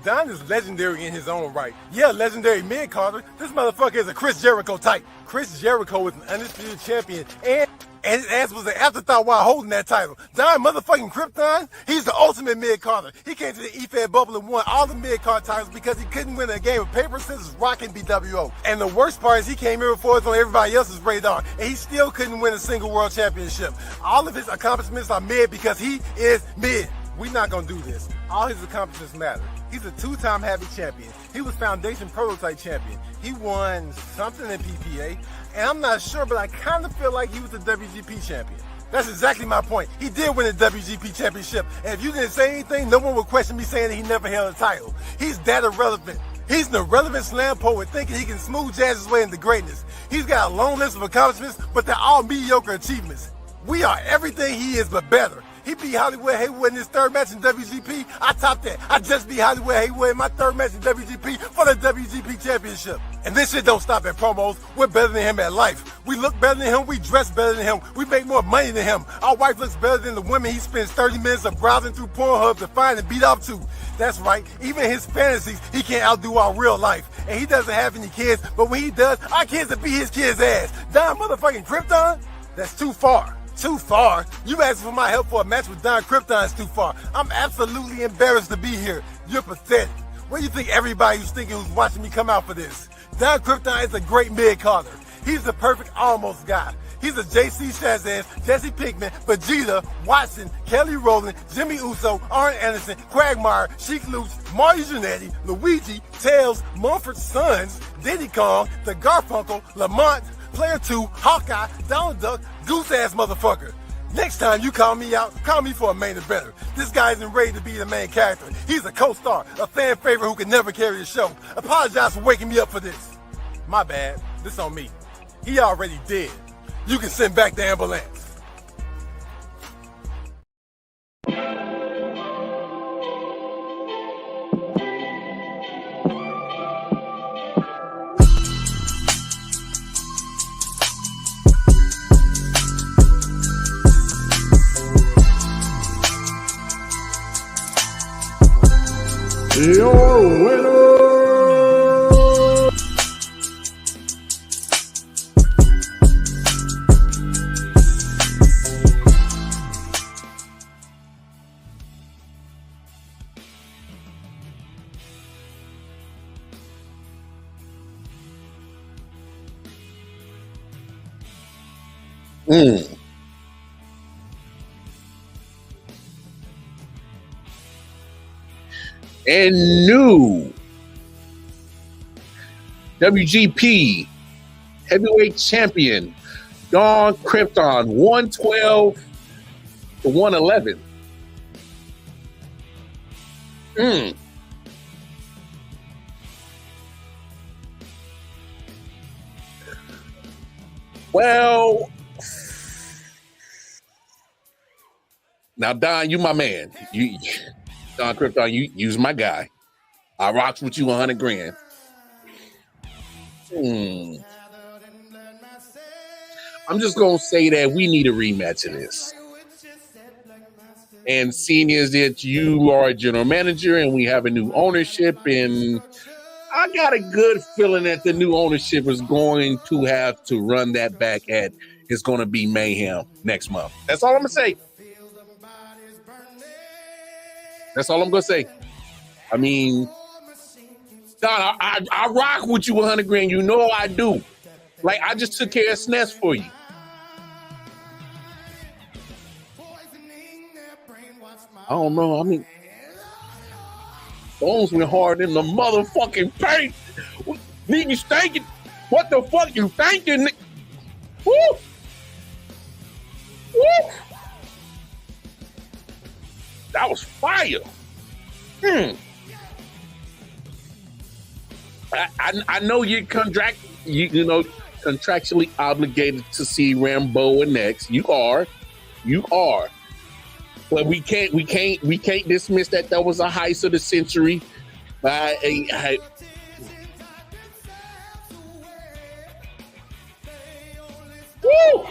Don is legendary in his own right. Yeah, legendary mid-carder. This motherfucker is a Chris Jericho type. Chris Jericho was an undisputed champion, and his ass was an afterthought while holding that title. Don motherfucking Krypton, he's the ultimate mid-carder. He came to the EFED bubble and won all the mid-card titles because he couldn't win a game of paper, scissors, rock, and BWO. And the worst part is he came here before it's on everybody else's radar, and he still couldn't win a single world championship. All of his accomplishments are mid because he is mid. We're not gonna do this. All his accomplishments matter. He's a two-time Havoc champion. He was Foundation Prototype champion. He won something in PPA, and I'm not sure, but I kind of feel like he was the WGP champion. That's exactly my point. He did win the WGP championship, and if you didn't say anything, no one would question me saying that he never held a title. He's that irrelevant. He's an irrelevant slam poet thinking he can smooth jazz his way into greatness. He's got a long list of accomplishments, but they're all mediocre achievements. We are everything he is, but better. He beat Hollywood Haywood in his third match in WGP. I topped that. I just beat Hollywood Haywood in my third match in WGP for the WGP Championship. And this shit don't stop at promos. We're better than him at life. We look better than him. We dress better than him. We make more money than him. Our wife looks better than the women he spends 30 minutes of browsing through Pornhub to find and beat up to. That's right. Even his fantasies, he can't outdo our real life. And he doesn't have any kids, but when he does, our kids will beat his kids' ass. Don motherfucking Krypton? That's too far. Too far? You asking for my help for a match with Don Krypton is too far. I'm absolutely embarrassed to be here. You're pathetic. What do you think everybody who's thinking who's watching me come out for this? Don Krypton is a great mid-carder. He's the perfect almost guy. He's a JC Shazam, Jesse Pinkman, Vegeta, Watson, Kelly Rowland, Jimmy Uso, Arn Anderson, Quagmire, Sheik Luch, Marty Jannetty, Luigi, Tails, Mumford Sons, Diddy Kong, The Garfunkel, Lamont, Player 2, Hawkeye, Donald Duck, goose-ass motherfucker. Next time you call me out, call me for a main eventer. This guy isn't ready to be the main character. He's a co-star, a fan favorite who can never carry a show. Apologize for waking me up for this. My bad. This on me. He already dead. You can send back the ambulance. Your winner! And new WGP Heavyweight Champion Don Krypton, 112 to 111. Well, now Don, you my man. You Don Krypton, you's my guy. I rocks with you 100 grand. I'm just gonna say that we need a rematch of this. And seeing as that you are a general manager and we have a new ownership, and I got a good feeling that the new ownership is going to have to run that back at it's going to be Mayhem next month. That's all I'm gonna say. That's all I'm gonna say. I mean, Don, I rock with you 100 grand. You know I do. Like, I just took care of SNES for you. I don't know. I mean, Bonez went hard in the motherfucking paint. Need you thinking? What the fuck you thinking? Woo! Woo! That was fire. I know you're contractually obligated to see Ramboa next. You are. But we can't dismiss that was a heist of the century. Woo!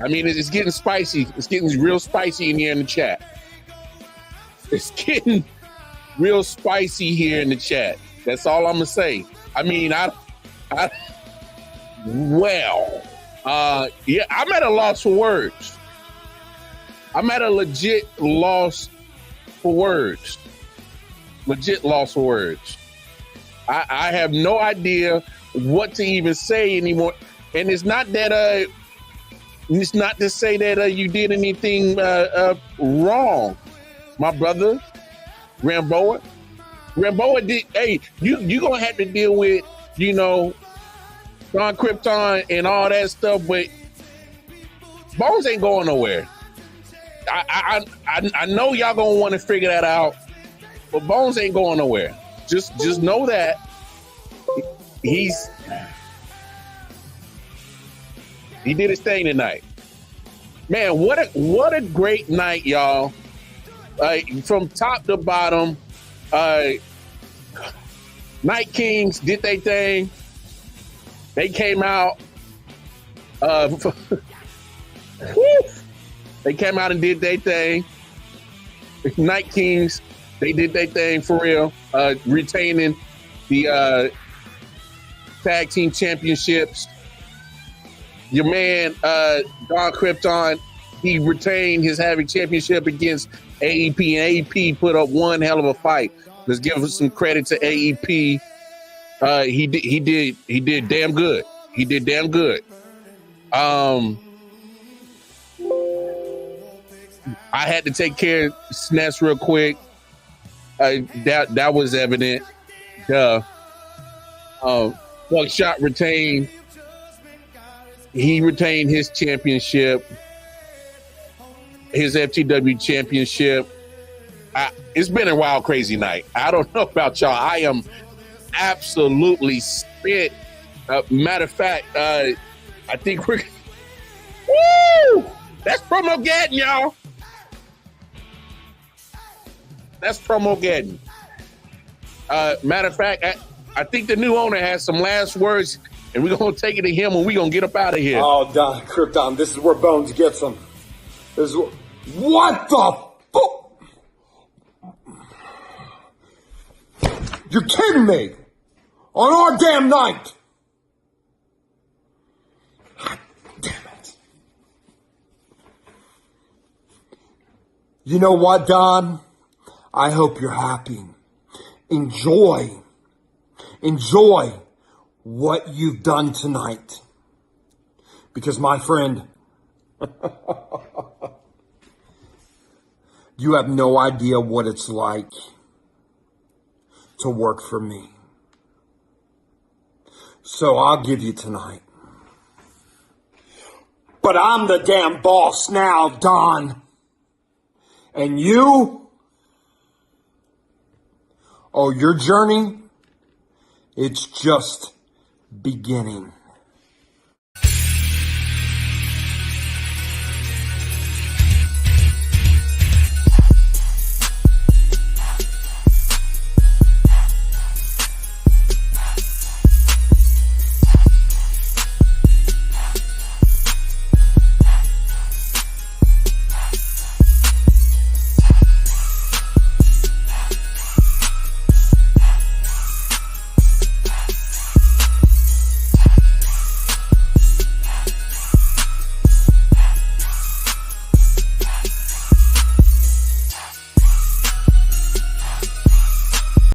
I mean, it's getting spicy. It's getting real spicy in here in the chat. It's getting real spicy here in the chat. That's all I'm gonna say. I mean, yeah, I'm at a loss for words. I'm at a legit loss for words. Legit loss for words. I have no idea what to even say anymore. And it's not that it's not to say that you did anything wrong, my brother. Ramboa did. Hey, you gonna have to deal with, you know, Don Krypton and all that stuff, but Bonez ain't going nowhere. I know y'all gonna want to figure that out, but Bonez ain't going nowhere. Just know that he did his thing tonight. Man, what a great night, y'all. From top to bottom, Night Kings did their thing. They came out. They came out and did their thing. Night Kings, they did their thing for real, retaining the tag team championships. Your man, Don Krypton, he retained his Havoc Championship against AEP, and AEP put up one hell of a fight. Let's give some credit to AEP. He did damn good. He did damn good. I had to take care of SNES real quick. That was evident. Buckshot retained. He retained his championship, his FTW championship. It's been a wild, crazy night. I don't know about y'all. I am absolutely spent. Matter of fact, I think we're... Woo! That's Promogeddon, y'all. That's Promogeddon. Matter of fact, I think the new owner has some last words, and we're going to take it to him, and we're going to get up out of here. Oh, Don Krypton, this is where Bonez gets them. This is what the fuck? You're kidding me! On our damn night! God damn it. You know what, Don? I hope you're happy. Enjoy what you've done tonight. Because, my friend, you have no idea what it's like to work for me. So I'll give you tonight. But I'm the damn boss now, Don. And you? Oh, your journey? It's just beginning.